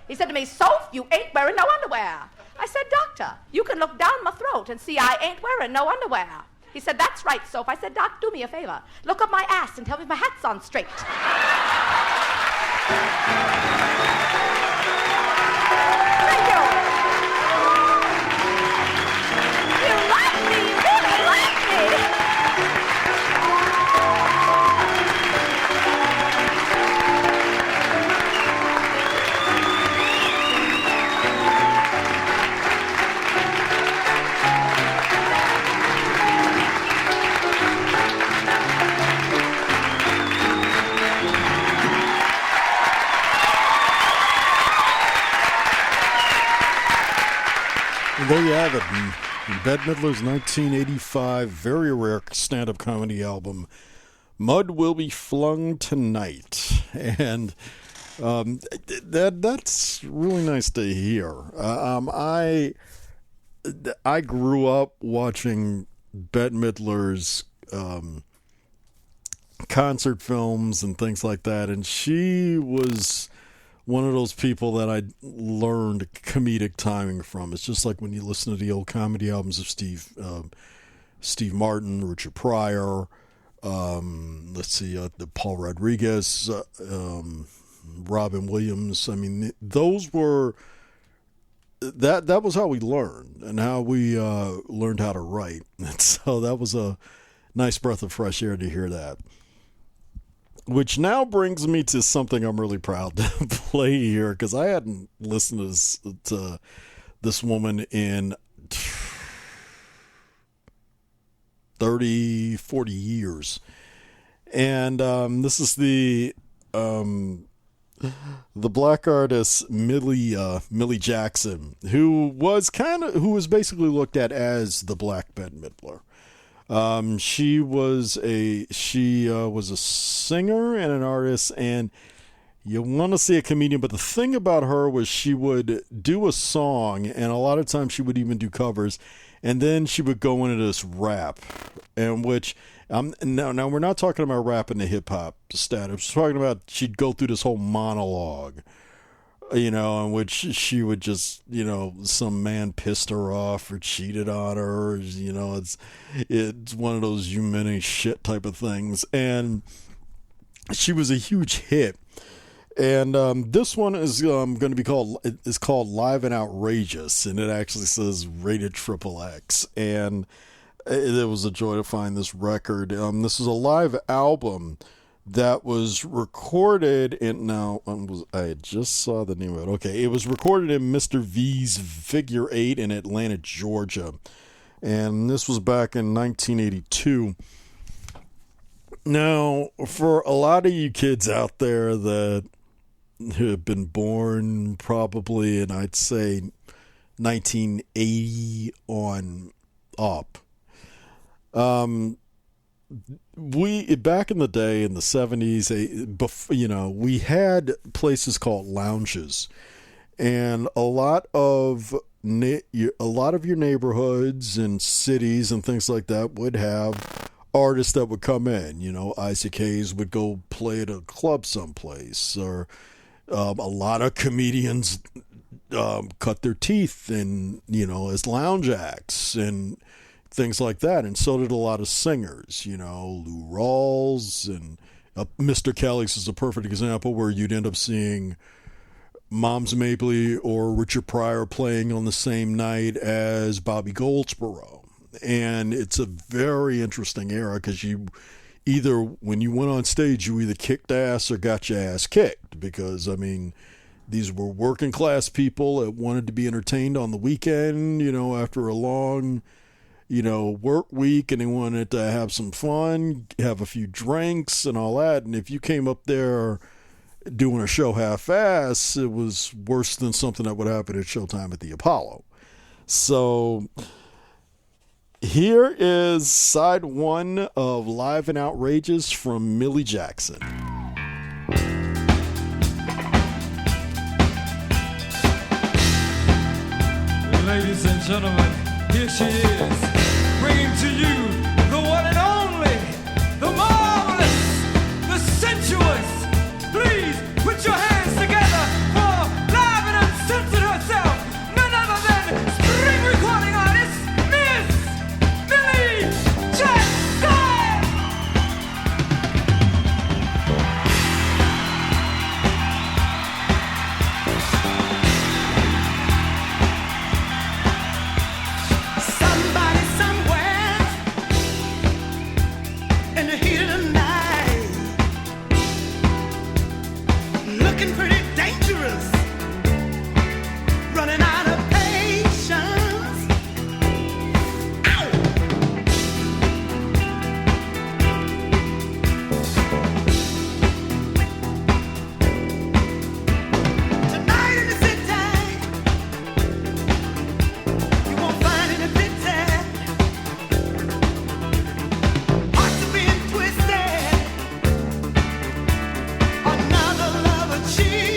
He said to me, Soph, you ain't wearing no underwear. I said, doctor, you can look down my throat and see I ain't wearing no underwear. He said, that's right, Soph. I said, Doc, do me a favor. Look up my ass and tell me if my hat's on straight. Thank you. You like me, you really like me. And there you have it. Bette Midler's 1985 very rare stand-up comedy album, Mud Will Be Flung Tonight. And that's really nice to hear. I grew up watching Bette Midler's concert films and things like that, and she was one of those people that I learned comedic timing from. It's just like when you listen to the old comedy albums of Steve Martin, Richard Pryor, the Paul Rodriguez, Robin Williams. I mean, those were that was how we learned and how we learned how to write. And so that was a nice breath of fresh air to hear that. Which now brings me to something I'm really proud to play here, because I hadn't listened to this woman in 30, 40 years. And this is the black artist Millie Jackson, who was basically looked at as the Black Bette Midler. She was a singer and an artist, and you want to see a comedian, but the thing about her was she would do a song, and a lot of times she would even do covers, and then she would go into this rap, and which now we're not talking about rap in the hip hop status. We're talking about she'd go through this whole monologue, in which she would just, some man pissed her off or cheated on her. It's one of those you many shit type of things. And she was a huge hit. And this one is going to be called Live and Outrageous. And it actually says rated XXX. And it was a joy to find this record. This is a live album that was recorded I just saw the name of it. Okay, it was recorded in Mr. V's Figure 8 in Atlanta, Georgia. And this was back in 1982. Now, for a lot of you kids out there that have been born probably in, I'd say, 1980 on up, we back in the day in the 70s, we had places called lounges, and a lot of your neighborhoods and cities and things like that would have artists that would come in. Isaac Hayes would go play at a club someplace, or a lot of comedians cut their teeth in as lounge acts and things like that, and so did a lot of singers, Lou Rawls, and Mr. Kelly's is a perfect example where you'd end up seeing Moms Mabley or Richard Pryor playing on the same night as Bobby Goldsboro. And it's a very interesting era, because when you went on stage, you either kicked ass or got your ass kicked, because These were working class people that wanted to be entertained on the weekend, after a long, work week, and they wanted to have some fun, have a few drinks and all that. And if you came up there doing a show half-ass, it was worse than something that would happen at Showtime at the Apollo. So here is side one of Live and Outrageous from Millie Jackson. Ladies and gentlemen, here she is, bringing to you the one and only, the marvelous, the sensuous. Please put your hands together for Live and Uncensored herself, none other than spring recording artist, Miss Millie Jackson! Somebody somewhere in the heat of the night, looking pretty dangerous, running out of patience. Ow! Tonight in the city, you won't find any pity. Hearts are being twisted. Another lover cheat.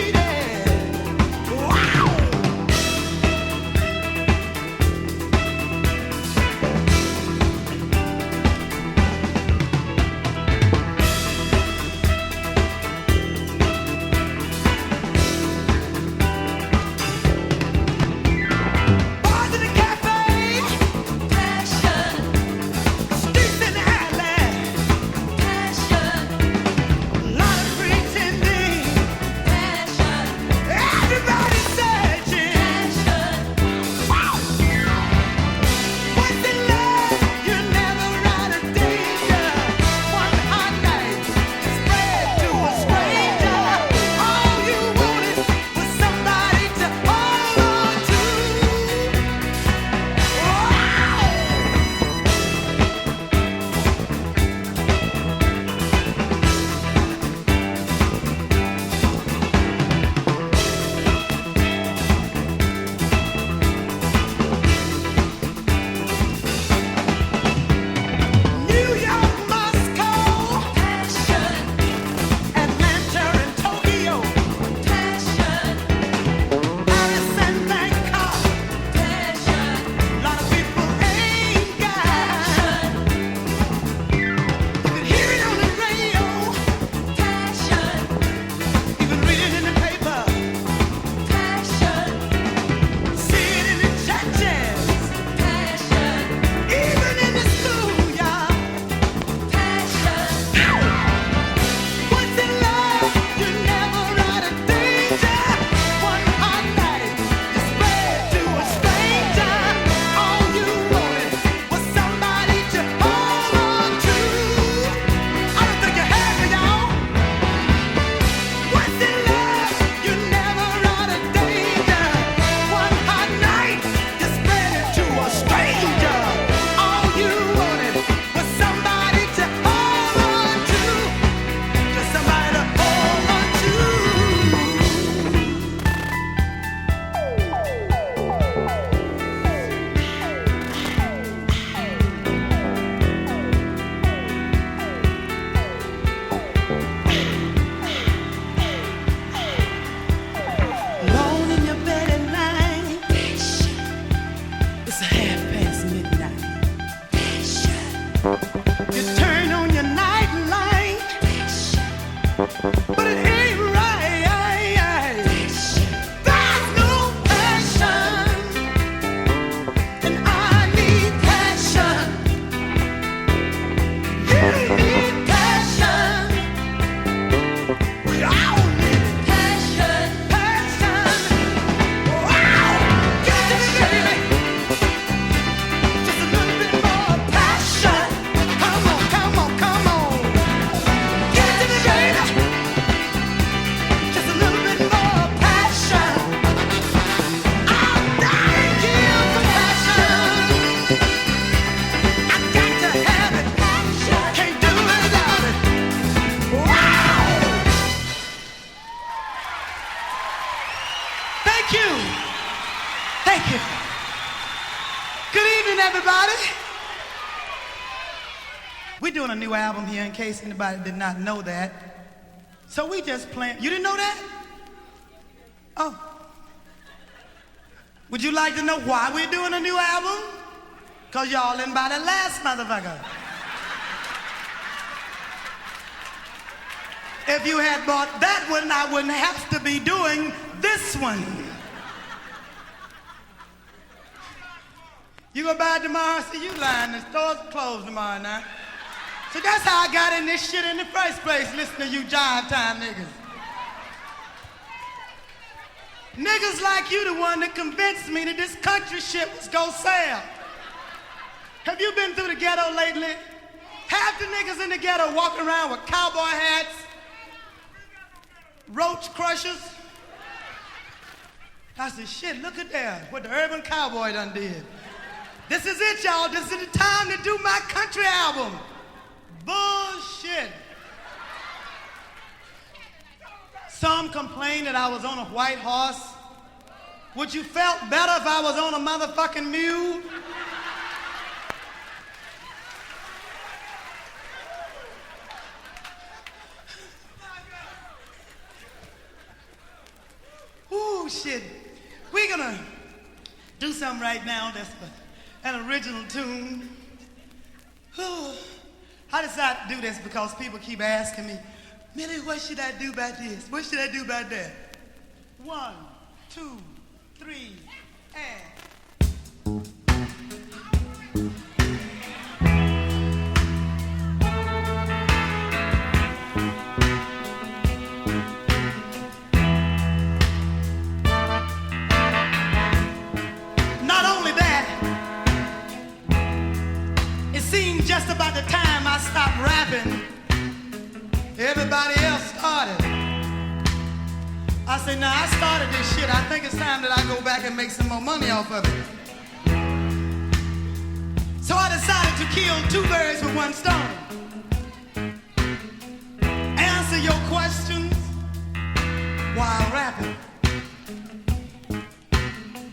Thank you. Thank you. Good evening, everybody. We're doing a new album here in case anybody did not know that. So we just playing. You didn't know that? Oh. Would you like to know why we're doing a new album? Because y'all didn't buy the last motherfucker. If you had bought that one, I wouldn't have to be doing this one. You gonna buy it tomorrow? See, you lying. The store's closed tomorrow night. So that's how I got in this shit in the first place, listening to you jive time niggas. Niggas like you the one that convinced me that this country shit was gonna sell. Have you been through the ghetto lately? Half the niggas in the ghetto walking around with cowboy hats, roach crushers. I said, shit, look at that, what the urban cowboy done did. This is it, y'all. This is the time to do my country album. Bullshit. Some complain that I was on a white horse. Would you felt better if I was on a motherfucking mule? Ooh, shit. We're gonna do something right now that's an original tune. Ooh. I decided to do this because people keep asking me, Millie, what should I do about this? What should I do about that? 1, 2, 3, and... Not only that, it seemed just about the time I stopped rapping, everybody else started. I said, now I started this shit. I think it's time that I go back and make some more money off of it. So I decided to kill 2 birds with 1 stone. Answer your questions while rapping.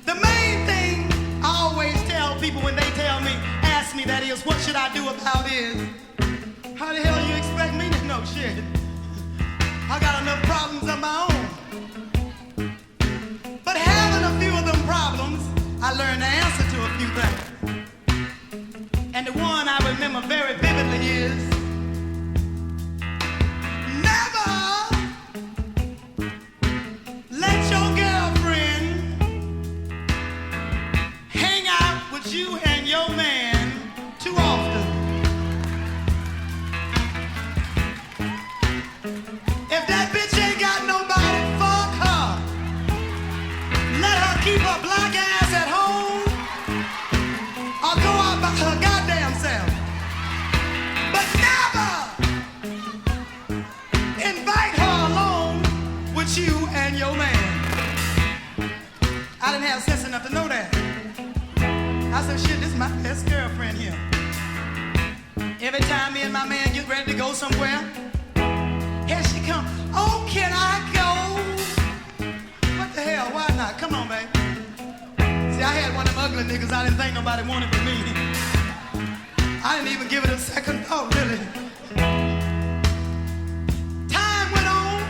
The main thing I always tell people when they tell me, ask me that is, what should I do about is, how the hell you expect me to know shit? I got enough problems of my own. But having a few of them problems, I learned the answer to a few things. And the one I remember very vividly is, never let your girlfriend hang out with you and your man too often. If that bitch ain't got nobody, fuck her. Let her keep her black ass at home or go out by her goddamn self. But never invite her alone with you and your man. I didn't have sense enough to know that. I said, shit, this is my best girlfriend here. Every time me and my man get ready to go somewhere, here she come. Oh, can I go? What the hell? Why not? Come on, babe. See, I had one of them ugly niggas I didn't think nobody wanted but me. I didn't even give it a second thought, really. Time went on.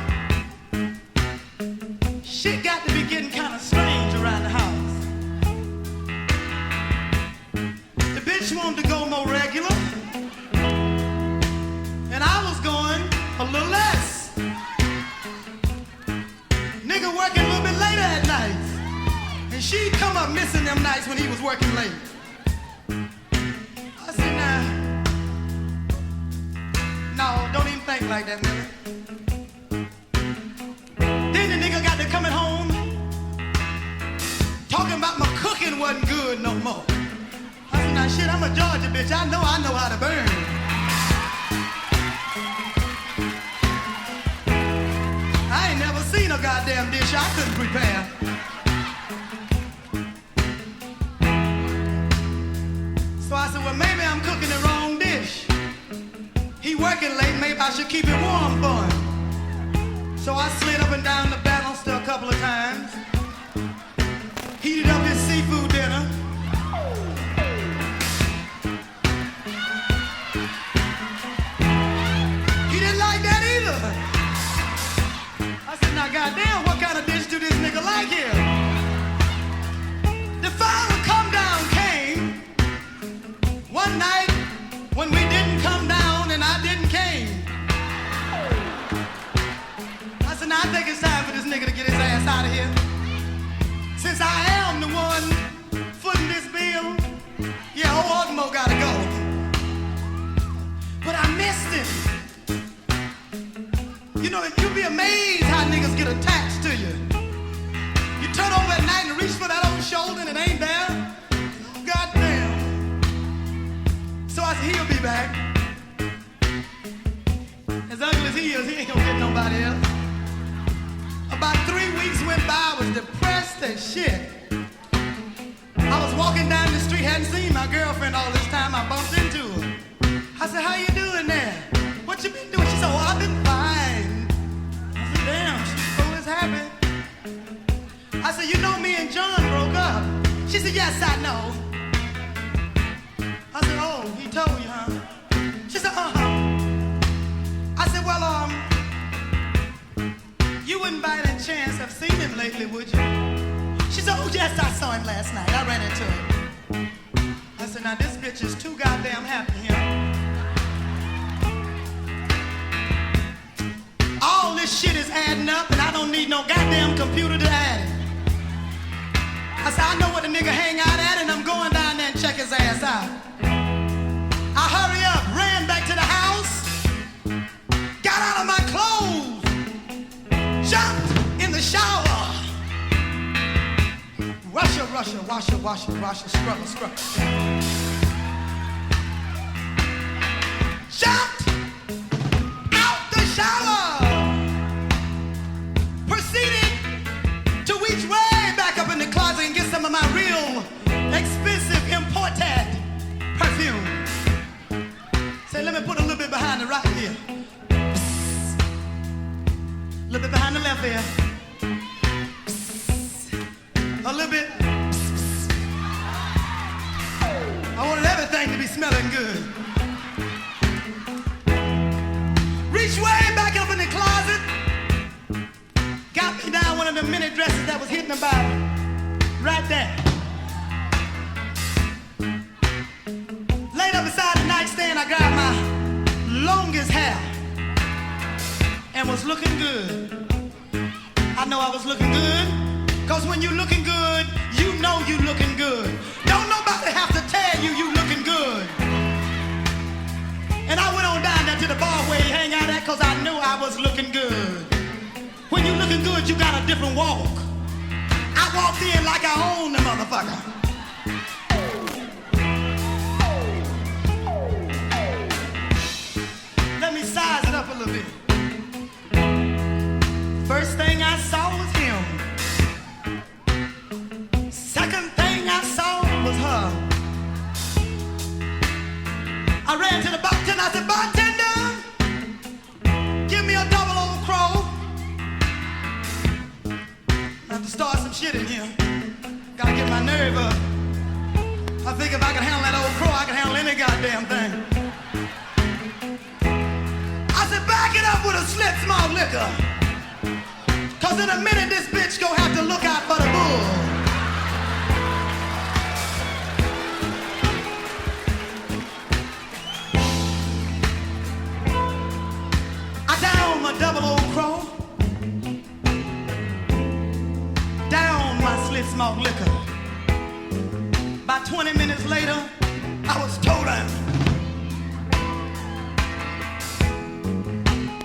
Shit got to be getting kind of strange around the house. The bitch wanted to go more regular, and I was going a little less. Nigga working a little bit later at night, and she'd come up missing them nights when he was working late. I said, nah, no, don't even think like that, Millie. Then the nigga got to coming home talking about my cooking wasn't good no more. I said, now shit, I'm a Georgia bitch. I know how to burn. I ain't never seen a goddamn dish I couldn't prepare. So I said, well, maybe I'm cooking the wrong dish. He working late, maybe I should keep it warm for him. So I slid up and down the banister a couple of times. now, goddamn, what kind of dish do this nigga like here? The final come down came one night when we didn't come down and I didn't came. I said, now I think it's time for this nigga to get his ass out of here. Since I am the one footing this bill, yeah, old Ogmo gotta go. But I missed him. You know, you'd be amazed how niggas get attached to you. You turn over at night and reach for that old shoulder and it ain't there. Goddamn. So I said, he'll be back. As ugly as he is, he ain't gonna get nobody else. About 3 weeks went by, I was depressed as shit. I was walking down the street, hadn't seen my girlfriend all this time, I bumped into her. I said, how you doing there? What you been doing? She said, oh, I've been fine. I said, damn, she's always happy. I said, you know me and John broke up. She said, yes, I know. I said, oh, he told you, huh? She said, uh-huh. I said, well, you wouldn't by any chance have seen him lately, would you? She said, oh, yes, I saw him last night. I ran into him. I said, now this bitch is too goddamn happy here. All this shit is adding up, and I don't need no goddamn computer to add it. I said, I know where the nigga hang out at, and I'm going down there and check his ass out. I hurry up, ran back to the house, got out of my clothes, jumped in the shower. Russia, scrubber. Jumped out the shower. Proceeded to reach way back up in the closet and get some of my real expensive imported perfume. Say, let me put a little bit behind the right ear. A little bit behind the left ear. A little bit. I wanted everything to be smelling good. Reached way back up in the closet. Got me down one of the mini dresses that was hitting about right there. Laid up beside the nightstand, I grabbed my longest hair and was looking good. I know I was looking good, cause when you looking good, you know you looking good. Don't nobody have to tell you you looking good. And I went on down there to the bar where he hang out at, cause I knew I was looking good. When you looking good, you got a different walk. I walked in like I own the motherfucker. Let me size it up a little bit. First thing I saw was him. Second thing I saw was her. I ran to the bartender. I said, bartender, give me a double old crow. I have to start some shit in here. Gotta get my nerve up. I think if I can handle that old crow, I can handle any goddamn thing. I said, back it up with a slip small liquor. Cause in a minute this bitch gonna have to look out for the bull. I down my double old crow. Down my slip small liquor. About 20 minutes later, I was toe down.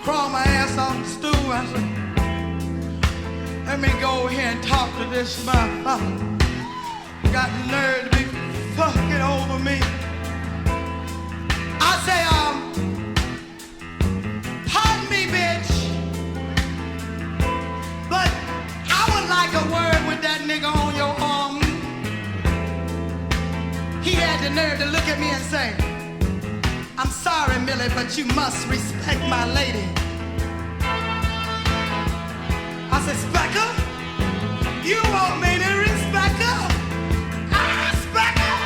Crawled my ass off the stool. I said, let me go here and talk to this motherfucker. Got the nerve to be fucking over me. I say, pardon me, bitch, but I would like a word with that nigga on your arm. He had the nerve to look at me and say, I'm sorry, Millie, but you must respect my lady. I said, Specker, you want me to respect her? I respect her.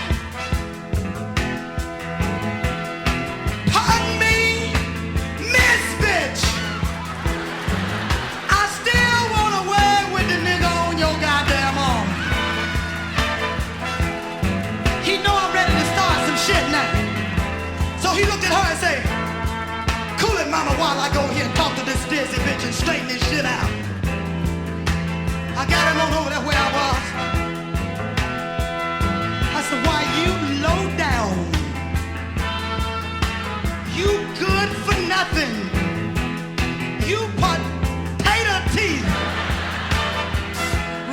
Pardon me, Miss Bitch. I still sissy bitch and straighten this shit out. I got him on over there where I was. I said, why you low down? You good for nothing. You potato teeth.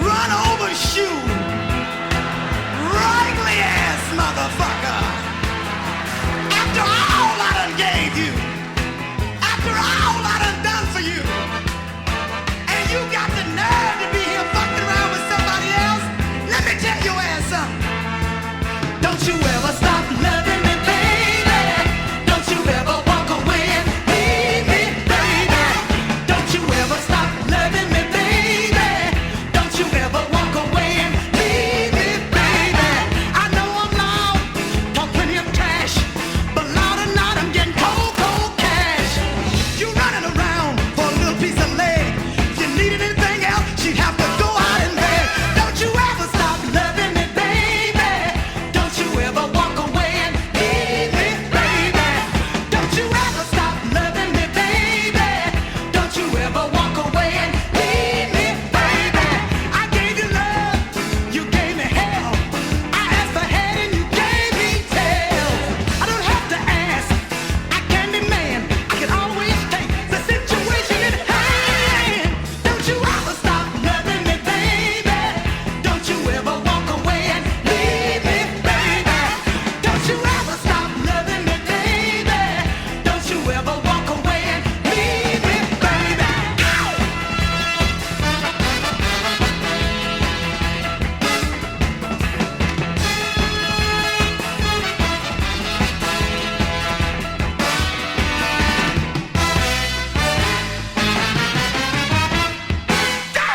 Run over shoe. Raggly ass motherfucker. After all I done gave you. After all I done done for you. And you got the nerve to be here fucking around with somebody else? Let me tell your ass something. Don't you ever stop loving me, baby. Don't you ever walk away and leave me, baby. Don't you ever stop loving me, baby. Don't you ever walk away and leave me, baby. I know I'm loud, talk plenty of trash, but loud or not, I'm getting cold, cold cash. You running around for a little piece of leg. If you needed anything else, she'd have to go out and beg. Don't you ever stop loving me, baby. Don't you ever walk away and leave me, baby. Don't you ever stop loving me, baby. Don't you ever walk away and leave me, baby. I gave you love, you gave me hell. I asked for head and you gave me tail. I don't have to ask, I can demand. I can always take the situation in hand. Don't you ever stop loving me, baby. Don't you ever walk away and leave me, baby. Don't you ever stop loving me, baby. Don't you ever walk away and leave me, baby.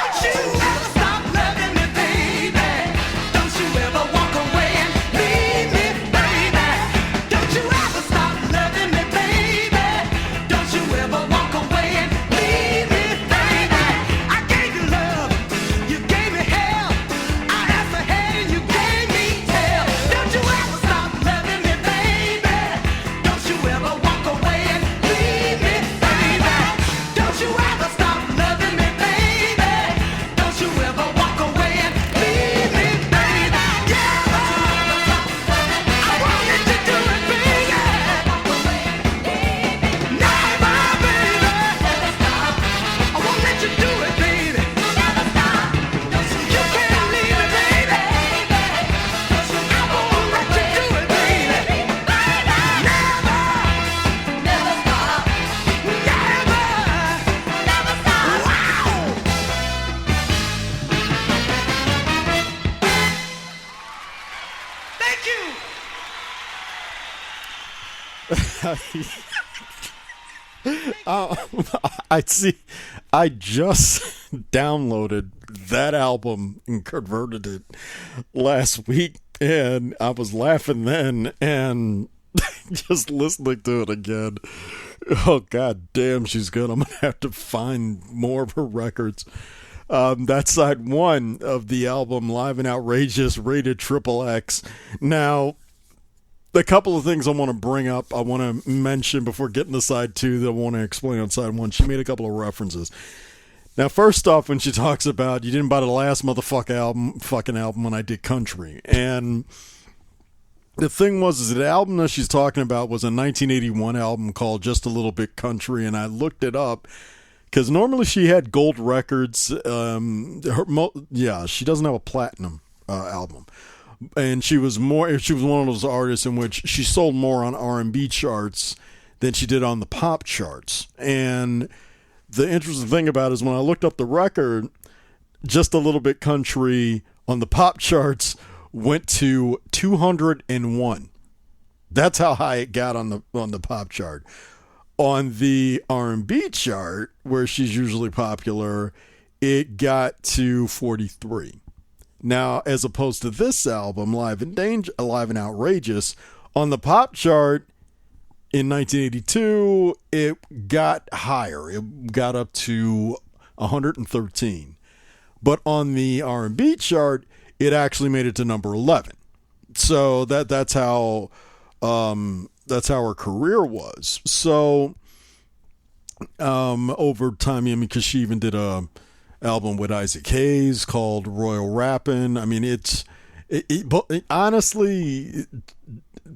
Don't you ever stop loving me, baby. Don't you ever walk away and leave me, baby. Don't you ever stop loving me, baby. Don't you ever walk away and leave me, baby. I gave you love, you gave me hell. I asked for head and you gave me tail. Don't you ever stop loving me, baby. Don't you ever walk away and leave me, baby. Don't you ever stop loving me, baby. Don't you ever walk away and leave me, baby. Yeah, I won't let you do it, baby. Never, baby. I won't let you do it, baby. You can't leave me, baby. I won't let you do it, baby. Never, never stop. Never, never stop. Wow. Thank you. I see. I just downloaded that album and converted it last week, and I was laughing then, and just listening to it again. Oh, god damn, she's good. I'm gonna have to find more of her records. That's side one of the album, Live and Outrageous, rated XXX. Now, a couple of things I want to bring up, I want to mention before getting to side two that I want to explain on side one. She made a couple of references. Now, first off, when she talks about, you didn't buy the last fucking album when I did country. And the thing was, is the album that she's talking about was a 1981 album called Just a Little Bit Country. And I looked it up because normally she had gold records. She doesn't have a platinum album. And she was one of those artists in which she sold more on R&B charts than she did on the pop charts. And the interesting thing about it is when I looked up the record, Just a Little Bit Country on the pop charts went to 201. That's how high it got on the pop chart. On the R&B chart, where she's usually popular, it got to 43. Now, as opposed to this album, Live and Outrageous, on the pop chart in 1982, it got higher. It got up to 113. But on the R&B chart, it actually made it to number 11. So that's how her career was. So over time. I mean, because she even did a album with Isaac Hayes called Royal Rappin'. I mean, but honestly,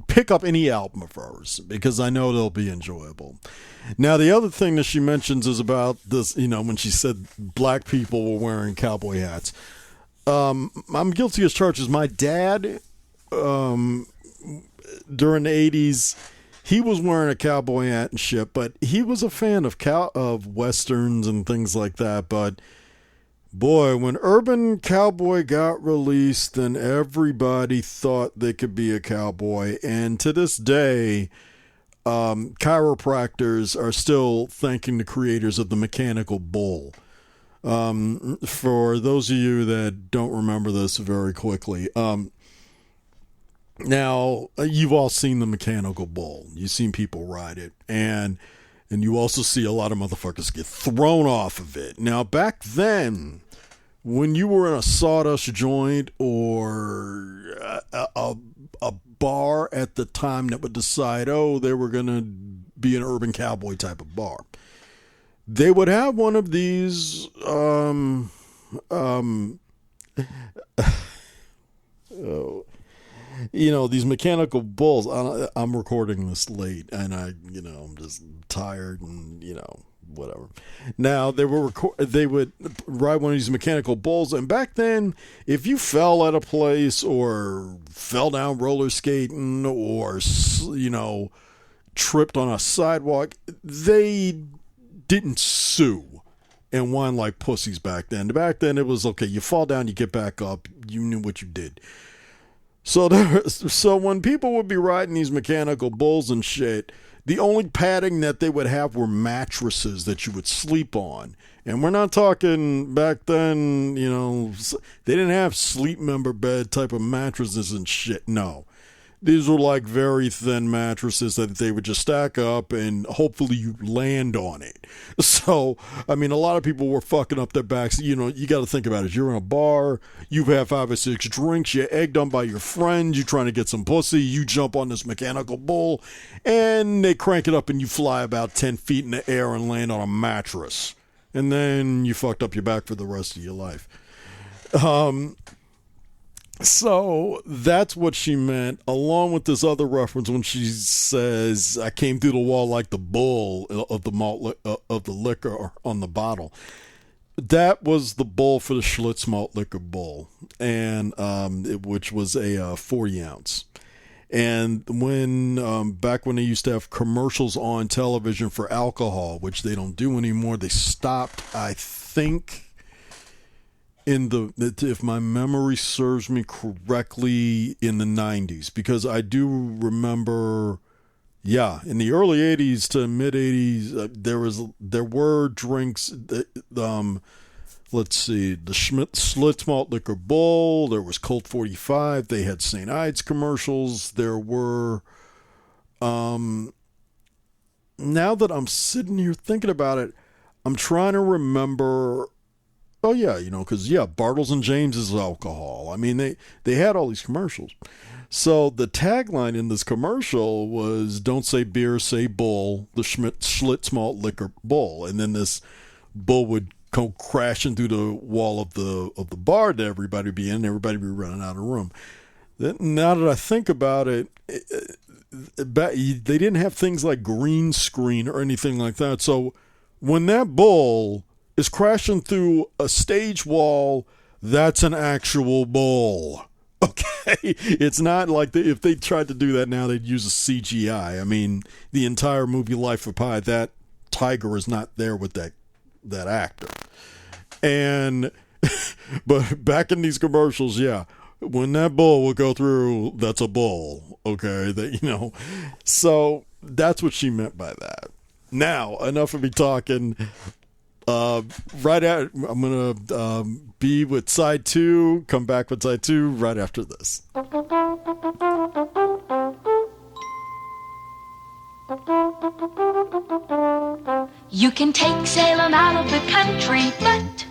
pick up any album of hers because I know they'll be enjoyable. Now, the other thing that she mentions is about this, when she said black people were wearing cowboy hats. I'm guilty as charged. My dad, during the 80s, he was wearing a cowboy hat and shit, but he was a fan of westerns and things like that. But boy, when Urban Cowboy got released, then everybody thought they could be a cowboy. And to this day, chiropractors are still thanking the creators of the mechanical bull. For those of you that don't remember this very quickly, now you've all seen the mechanical bull. You've seen people ride it, and you also see a lot of motherfuckers get thrown off of it. Now, back then, when you were in a sawdust joint or a bar at the time that would decide, they were going to be an urban cowboy type of bar, they would have one of these these mechanical bulls. I'm recording this late, and I'm just tired, and whatever. Now they would ride one of these mechanical bulls, and back then, if you fell at a place or fell down roller skating or tripped on a sidewalk, they didn't sue and whine like pussies back then. Back then, it was okay. You fall down, you get back up. You knew what you did. So when people would be riding these mechanical bulls and shit, the only padding that they would have were mattresses that you would sleep on. And we're not talking back then, they didn't have sleep member bed type of mattresses and shit. No. These were like very thin mattresses that they would just stack up and hopefully you land on it. So, I mean, a lot of people were fucking up their backs. You got to think about it. You're in a bar, you've had 5 or 6 drinks, you're egged on by your friends, you're trying to get some pussy, you jump on this mechanical bull, and they crank it up and you fly about 10 feet in the air and land on a mattress. And then you fucked up your back for the rest of your life. So that's what she meant, along with this other reference when she says, "I came through the wall like the bull of the malt of the liquor on the bottle." That was the bull for the Schlitz malt liquor bowl, and which was a 40 ounce. And when back when they used to have commercials on television for alcohol, which they don't do anymore, they stopped, I think, if my memory serves me correctly, in the 90s, because I do remember, in the early 80s to mid 80s, there were drinks. Let's see, the Schlitz Malt Liquor Bowl. There was Colt 45. They had St. Ides commercials. There were. Now that I'm sitting here thinking about it, I'm trying to remember. Oh, yeah, because, Bartles and James is alcohol. I mean, they had all these commercials. So the tagline in this commercial was, "Don't say beer, say bull, the Schlitz Malt Liquor Bull." And then this bull would go crashing through the wall of the bar that everybody would be in. Everybody would be running out of room. Now that I think about it, they didn't have things like green screen or anything like that. So when that bull is crashing through a stage wall, that's an actual bull. Okay? It's not like if they tried to do that now, they'd use a CGI. I mean, the entire movie Life of Pi, that tiger is not there with that actor. And but back in these commercials, when that bull will go through, that's a bull. Okay? So that's what she meant by that. Now, enough of me talking. I'm going to be with side 2, come back with side 2 right after this. You can take Salem out of the country, but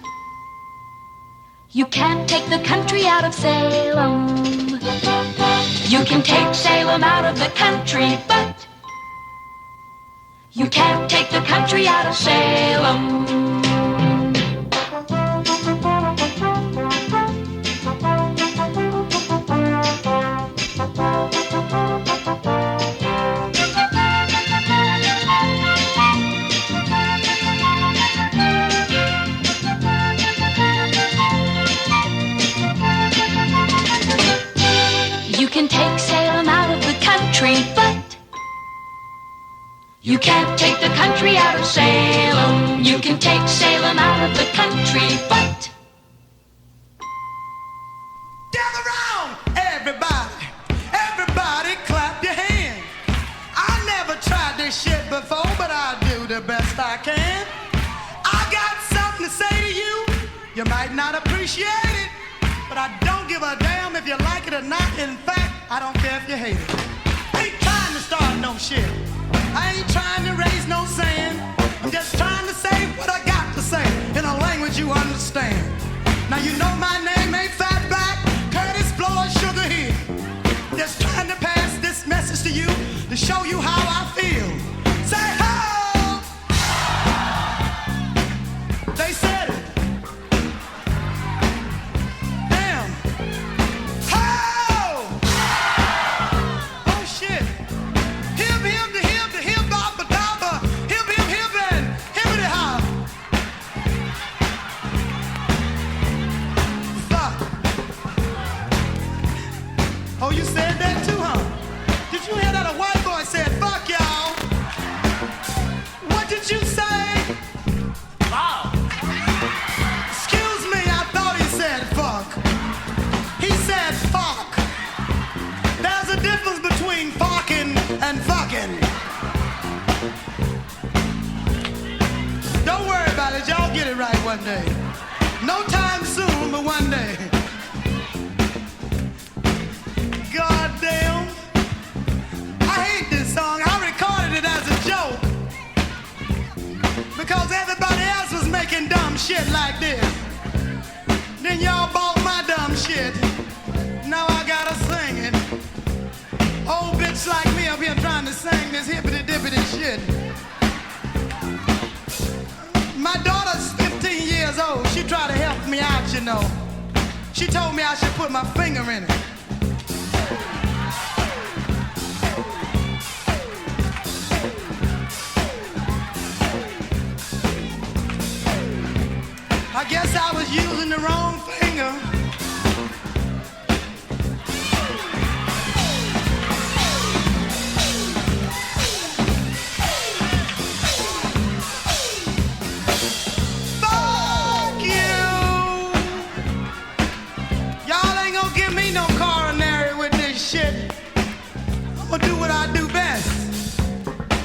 you can't take the country out of Salem. You can take Salem out of the country, but You can't take the country out of Salem. You can take Salem out of the country, but you can't take the country out of Salem. You can take Salem out of the country, but gather round, everybody. Everybody clap your hands. I never tried this shit before, but I'll do the best I can. I got something to say to you. You might not appreciate it, but I don't give a damn if you like it or not. In fact, I don't care if you hate it. Ain't trying to start no shit. I ain't trying to raise no sand. I'm just trying to say what I got to say in a language you understand. Now you know my name ain't Fatback, Curtis Blower, Sugar Hill. Just trying to pass this message to you to show you how I feel. Say ho! They said it. Damn. Ho! Oh shit. Hip hip the hip the hip hop the dobber. Hip hip hip and hippity hop. Fuck. Oh, you said that too, huh? Did you hear that a white boy said fuck y'all? What did you say? Wow. Excuse me, I thought he said fuck. He said fuck. There's a difference between fucking and fucking. Don't worry about it, y'all get it right one day. No time soon, but one day. God damn. I hate this song. I recorded it as a joke. Because everybody else was making dumb shit like this. Then y'all bought my dumb shit. Now I gotta sing it. Old bitch like me up here trying to sing this hippity dippity shit. My daughter's 15 years old. She tried to help me out, you know. She told me I should put my finger in it. I guess I was using the wrong finger. Fuck you! Y'all ain't gonna give me no coronary with this shit. I'm gonna do what I do best.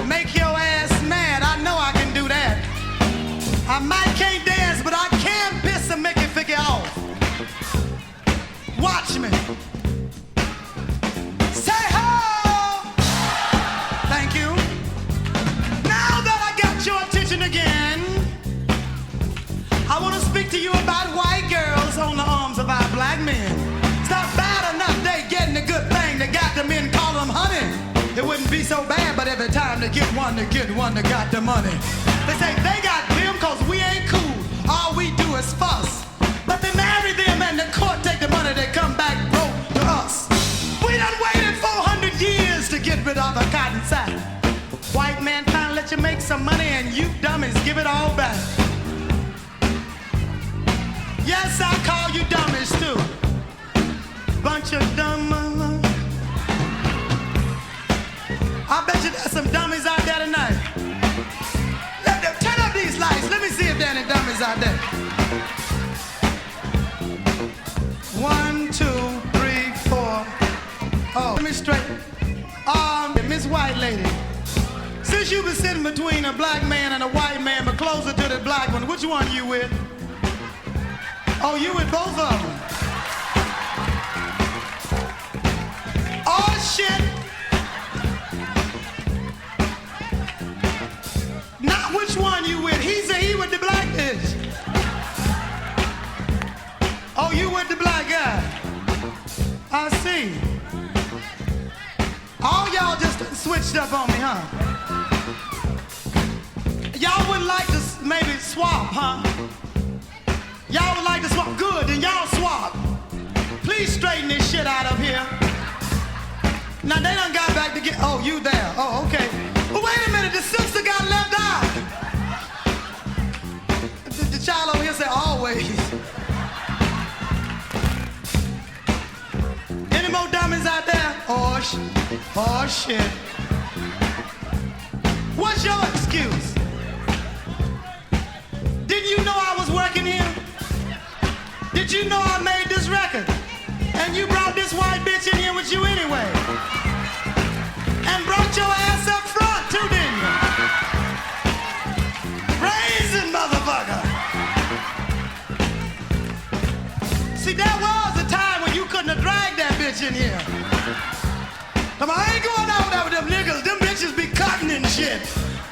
Make your ass mad. I know I can do that. I might can't dance, but I can piss and make it figure off. Watch me. Say ho! Thank you. Now that I got your attention again, I want to speak to you about white girls on the arms of our black men. It's not bad enough they getting a good thing. They got the men call them honey. It wouldn't be so bad, but every time they get one that got the money. They say they got them cause we ain't cool. All we do is fuss. But they marry them and the court take the money, they come back broke to us. We done waited 400 years to get rid of the cotton sack. White man trying to let you make some money and you dummies give it all back. Yes, I call you dummies too. Bunch of dumb. I bet you there's some dummies out there tonight. Turn up these lights. Let me see if there are any dummies out there. 1, 2, 3, 4. Oh, let me straight. Miss White Lady. Since you've been sitting between a black man and a white man, but closer to the black one, which one are you with? Oh, you with both of them. Oh, shit. Not which one you with. He with the black bitch. Oh, you with the black guy. I see. All y'all just switched up on me, huh? y'all would like to maybe swap, huh? Y'all would like to swap. Good, then y'all swap. Please straighten this shit out of here. Now they done got back to get. Oh, you there? Oh, okay. But wait a minute, the sister got left out. The child over here said always. Any more dummies out there? Oh shit. What's your excuse? Didn't you know I was working here? Did you know I made this record? And you brought this white bitch in here with you anyway. And brought your ass up front too, didn't you? Raisin, motherfucker. See, there was a time when you couldn't have dragged that bitch in here. Come on, I ain't going over there with them niggas. Them bitches be cutting and shit.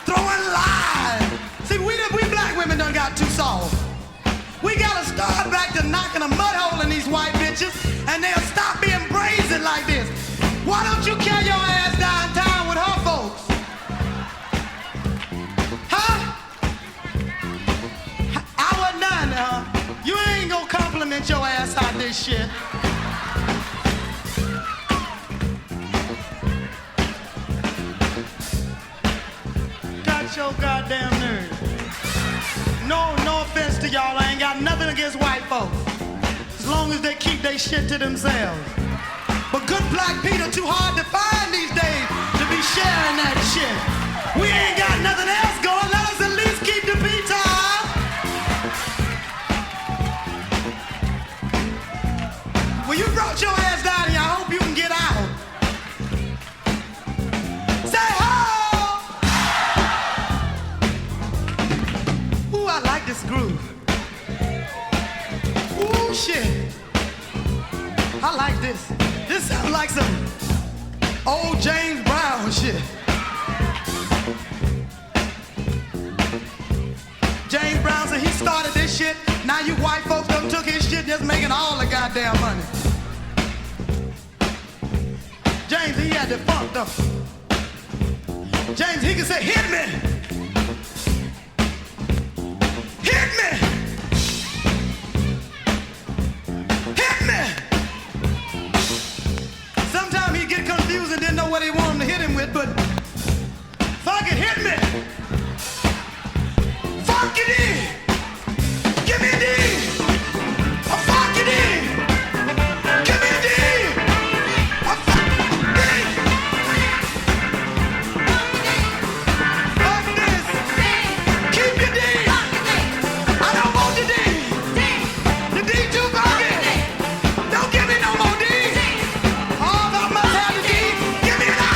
Throwing lies. See, we black women done got too soft. We gotta start back to knocking a mud hole in these white bitches, and they'll stop being brazen like this. Why don't you carry your ass downtown with her folks? Huh? I wasn't done there, huh? You ain't gonna compliment your ass out this shit. Got your goddamn nerve. No offense to y'all, I ain't got nothing against white folks. As long as they keep their shit to themselves. But good black people are too hard to find these days to be sharing that shit. We ain't got nothing else going, let us at least keep the pizza out. Well, you brought your ass down here, I hope you can get out. Say ho! Ooh, I like this groove. Ooh, shit. I like this. This sounds like some old James Brown shit. James Brown said he started this shit. Now you white folks done took his shit, just making all the goddamn money. James, he had the funk though. James, he can say, hit me. Hit me. Hit me. Sometimes he get confused and didn't know what he wanted to hit him with, but fuck it, hit me. Fuck it in. Give me a D. A fuck it in. Give me a D. A fuck it in. Fuck this. Keep your D. I don't want the D. The D too funky. Don't give me no more D. All I must have the D. Give me an I.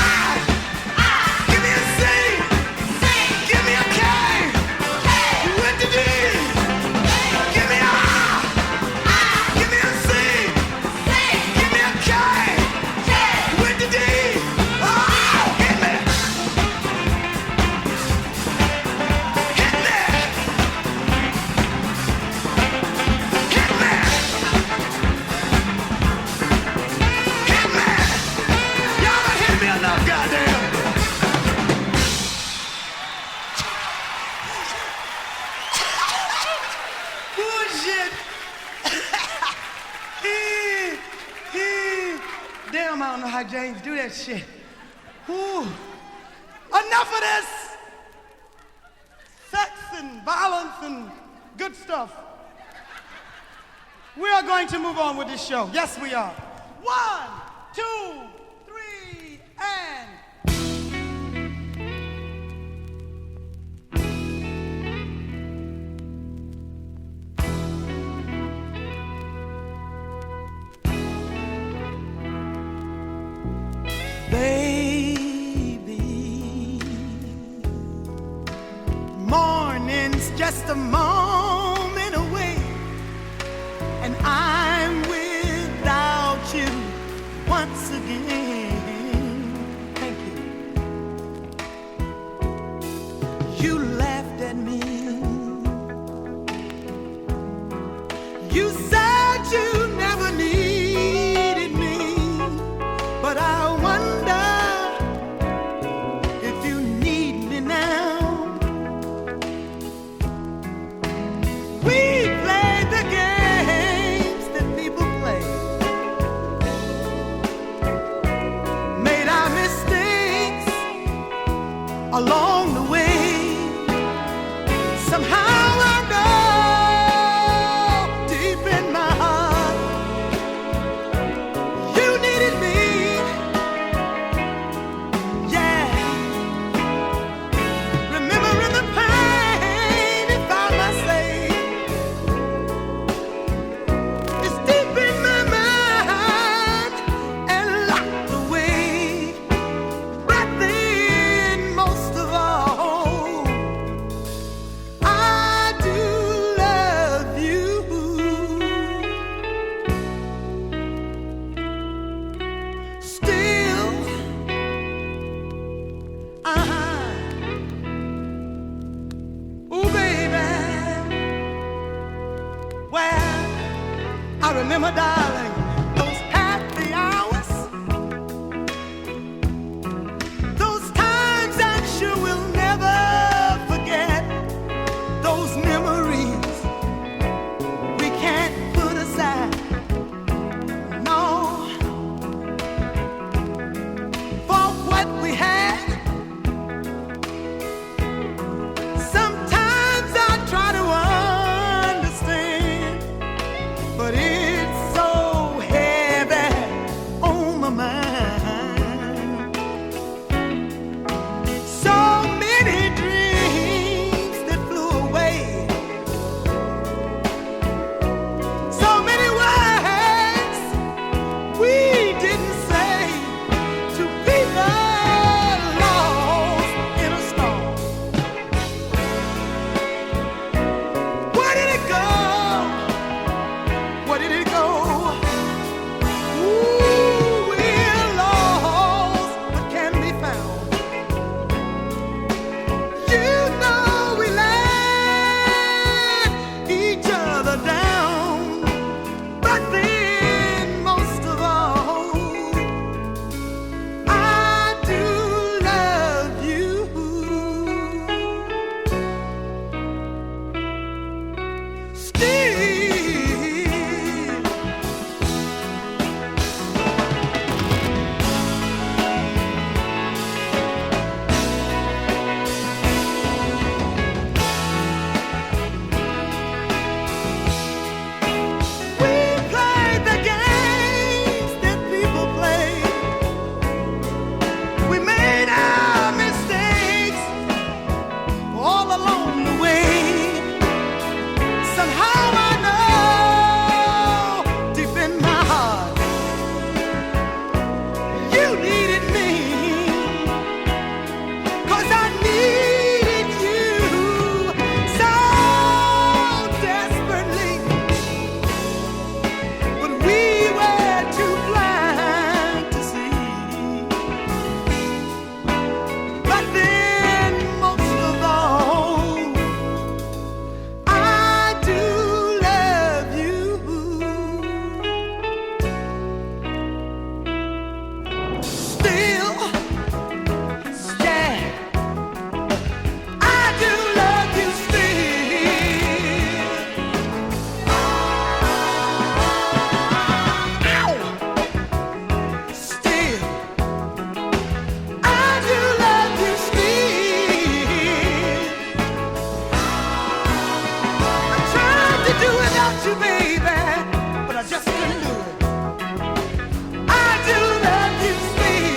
Give me a C. Give me a K. With the D. Give me a I. Give me a C. Give me a K. With the D. Oh, hit me. Hit me. Hit me. Hit me. Y'all done hit me enough, goddamn. Bullshit. Damn, I don't know how James do that shit. Ooh. Enough of this. Sex and violence and good stuff. We are going to move on with this show. Yes, we are. 1, 2, 3, and... Baby, morning's just a moment away, and I'm without you once again. Thank you. You laughed at me. You said you never needed me, but I wonder if you need me now. remember, darling, those happy hours, those times I'm sure we'll never forget, those memories we can't put aside. No, for what we had. Sometimes I try to understand, but it's so heavy on my mind. So many dreams that flew away, so many words we didn't say to people lost in a storm. Where did it go? Where did it go? Ooh, we're lost, but can be found. You know we let each other down, but then most of all, I do love you. Still. We played the games that people play. We made our mistakes all along the way. Somehow I know deep in my heart you needed me, 'cause I needed you so desperately. But we were too blind to see. But then most of all, I do love you. Still, yeah, I do love you still. Ow! Still, I do love you still. I tried to do without you, baby, but I just couldn't do it. I do love you still.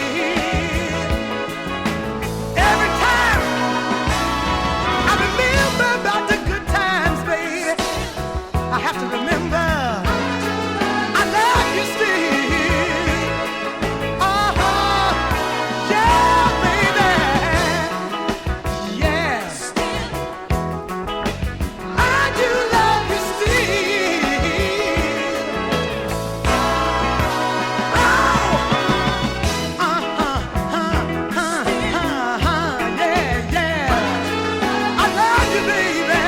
Every time I remember about the good times, baby, I have to remember I love you still. Uh-huh. Yeah, baby. Yeah. I do love you still. Oh. Yeah, yeah. I love you, baby.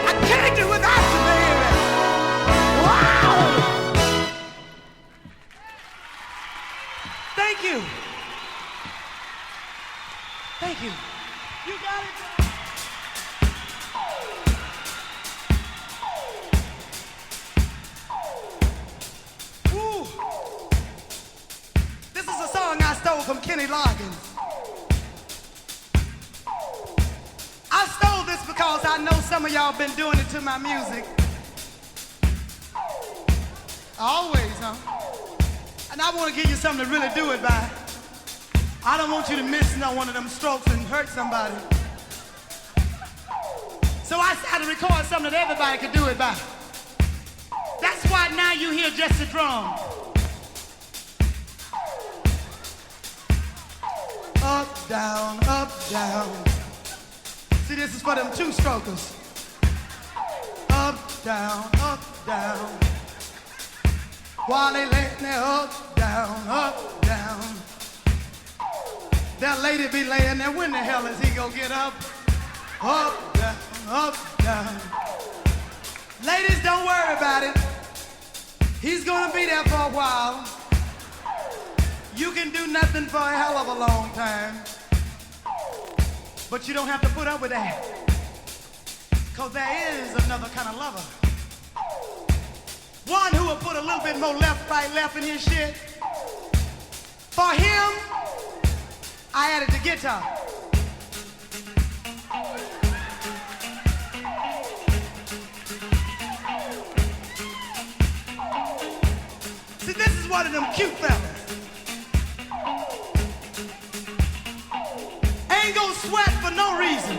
I can't do without you, baby. Wow. Thank you. Thank you. You got it. Ooh. This is a song I stole from Kenny Loggins. I stole this because I know some of y'all been doing it to my music. Always, huh? And I want to give you something to really do it by. I don't want you to miss no one of them strokes and hurt somebody. So I decided to record something that everybody could do it by. That's why now you hear just the drum. Up, down, up, down. See, this is for them two-strokers. Up, down, up, down. While they laying there up, down, up, down. That lady be laying there, when the hell is he gonna get up? Up, down, up, down. Ladies, don't worry about it. He's gonna be there for a while. You can do nothing for a hell of a long time. But you don't have to put up with that. Cause there is another kind of lover. One who will put a little bit more left, right, left in his shit. For him, I added the guitar. See, this is one of them cute fellas. Ain't gonna sweat for no reason.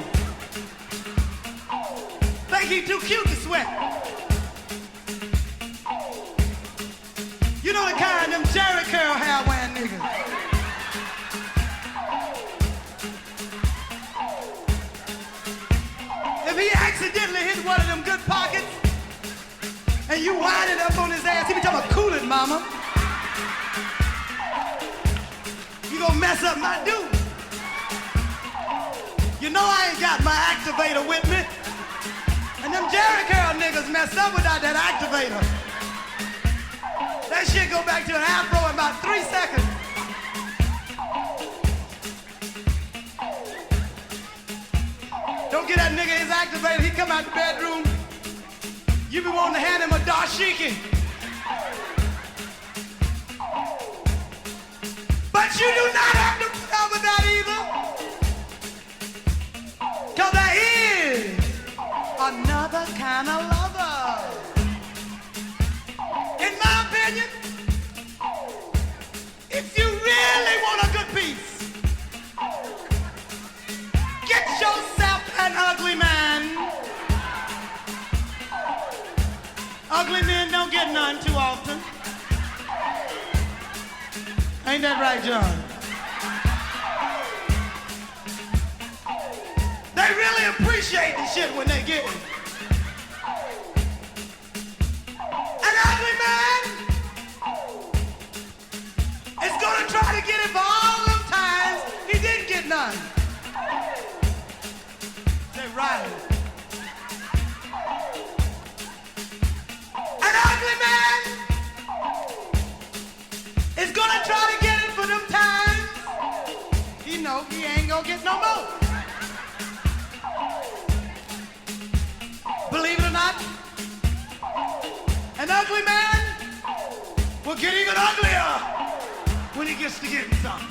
Think he too cute to sweat. You know the kind, them Jerry curl hair wearing niggas. If he accidentally hit one of them good pockets and you wind it up on his ass, he be talking about cool it, mama. You gonna mess up my dude. You know I ain't got my activator with me. And them Jerry curl niggas messed up without that activator. That shit go back to an afro in about 3 seconds. Don't get that nigga his activator, he come out the bedroom. You be wanting to hand him a dashiki. But you do not have to put up with that either. Cause there is another kind of lover. In my opinion, if you really want a good piece, get yourself an ugly man. Ugly men don't get none too often. Ain't that right, John? They really appreciate the shit when they get it. An ugly man is gonna try to get it for all them times he didn't get none. Say right. An ugly man is gonna try to get it for them times he know he ain't gonna get no more. Believe it or not, an ugly man will get even uglier when he gets to getting something.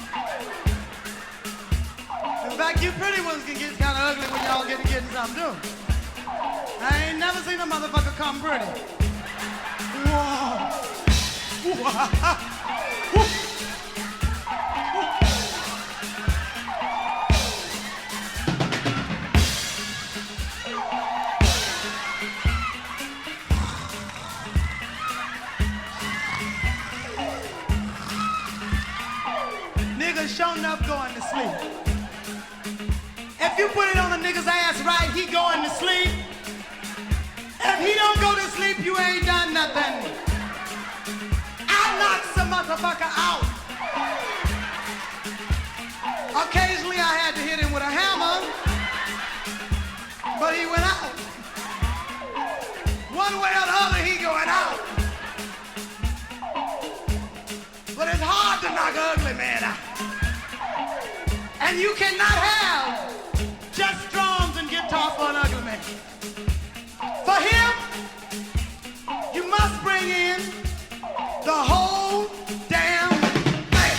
In fact, you pretty ones can get kind of ugly when y'all get to getting something too. I ain't never seen a motherfucker come pretty. Whoa. Whoa. Sure enough going to sleep. If you put it on a nigga's ass right, he going to sleep. If he don't go to sleep, you ain't done nothing. I knocked some motherfucker out. Occasionally I had to hit him with a hammer, but he went out. One way or the other, he going out. But it's hard to knock an ugly man out. And you cannot have just drums and guitar for an ugly man. For him, you must bring in the whole damn thing.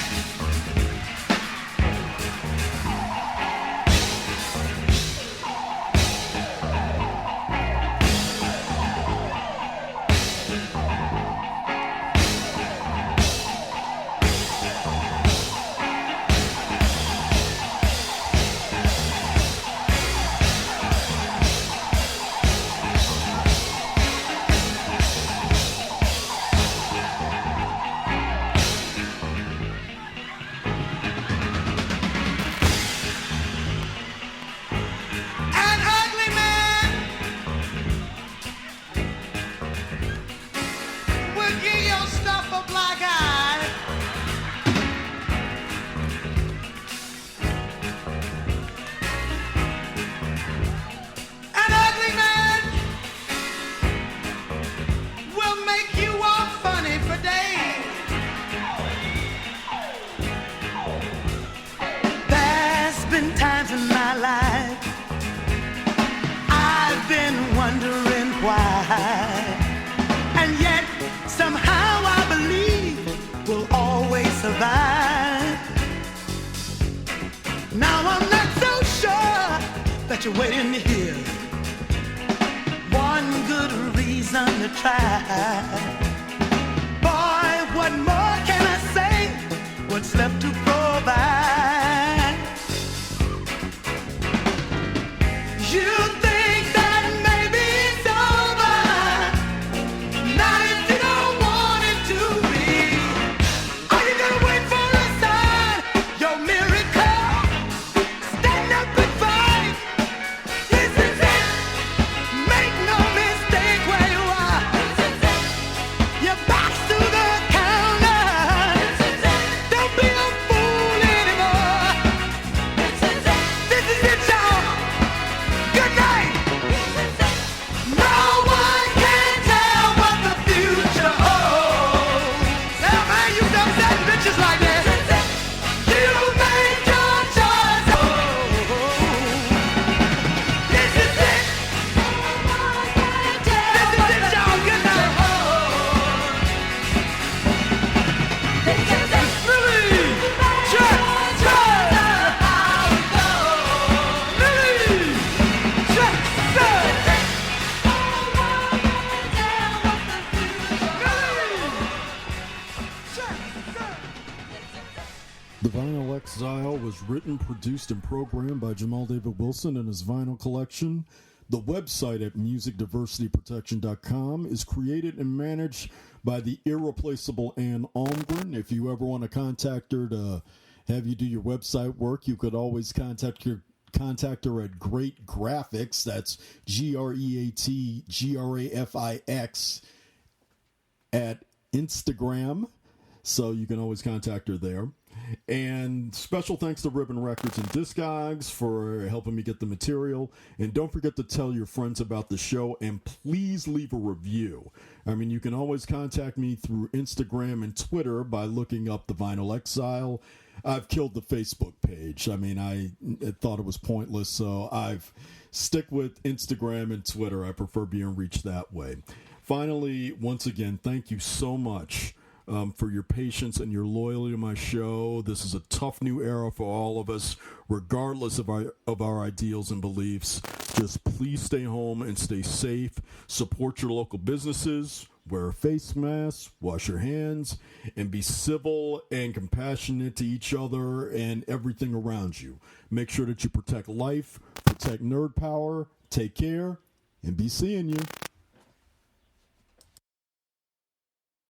you're waiting to hear. One good reason to try. Boy, what more can I say? What's left to provide? You think that maybe it's over? Not if you don't want it to be. Are you gonna wait for a sign? Your miracle? Stand up and fight. This is it. Make no mistake where you are. This is it. Your back's to the counter. This is it. Don't be a fool anymore. This is it. This is it, y'all. Good night. No one can tell what the future holds. Now, man, you done said bitches like that. You make your choice. This is it. This is it, y'all. Good night. Millie Jackson. Millie The Vinyl Exile was written, produced, and programmed by Jamal David Wilson and his vinyl collection. The website at musicdiversityprotection.com is created and managed by the irreplaceable Ann Almgren. If you ever want to contact her to have you do your website work, you could always contact her at Great Graphics. That's GreatGrafix at Instagram. So you can always contact her there. And special thanks to Ribbon Records and Discogs for helping me get the material. And don't forget to tell your friends about the show, and please leave a review. I mean, you can always contact me through Instagram and Twitter by looking up The Vinyl Exile. I've killed the Facebook page. I mean, I thought it was pointless, so I've stick with Instagram and Twitter. I prefer being reached that way. Finally, once again, thank you so much for your patience and your loyalty to my show. This is a tough new era for all of us, regardless of our ideals and beliefs. Just please stay home and stay safe. Support your local businesses. Wear a face mask, wash your hands, and be civil and compassionate to each other and everything around you. Make sure that you protect life, protect nerd power. Take care, and be seeing you.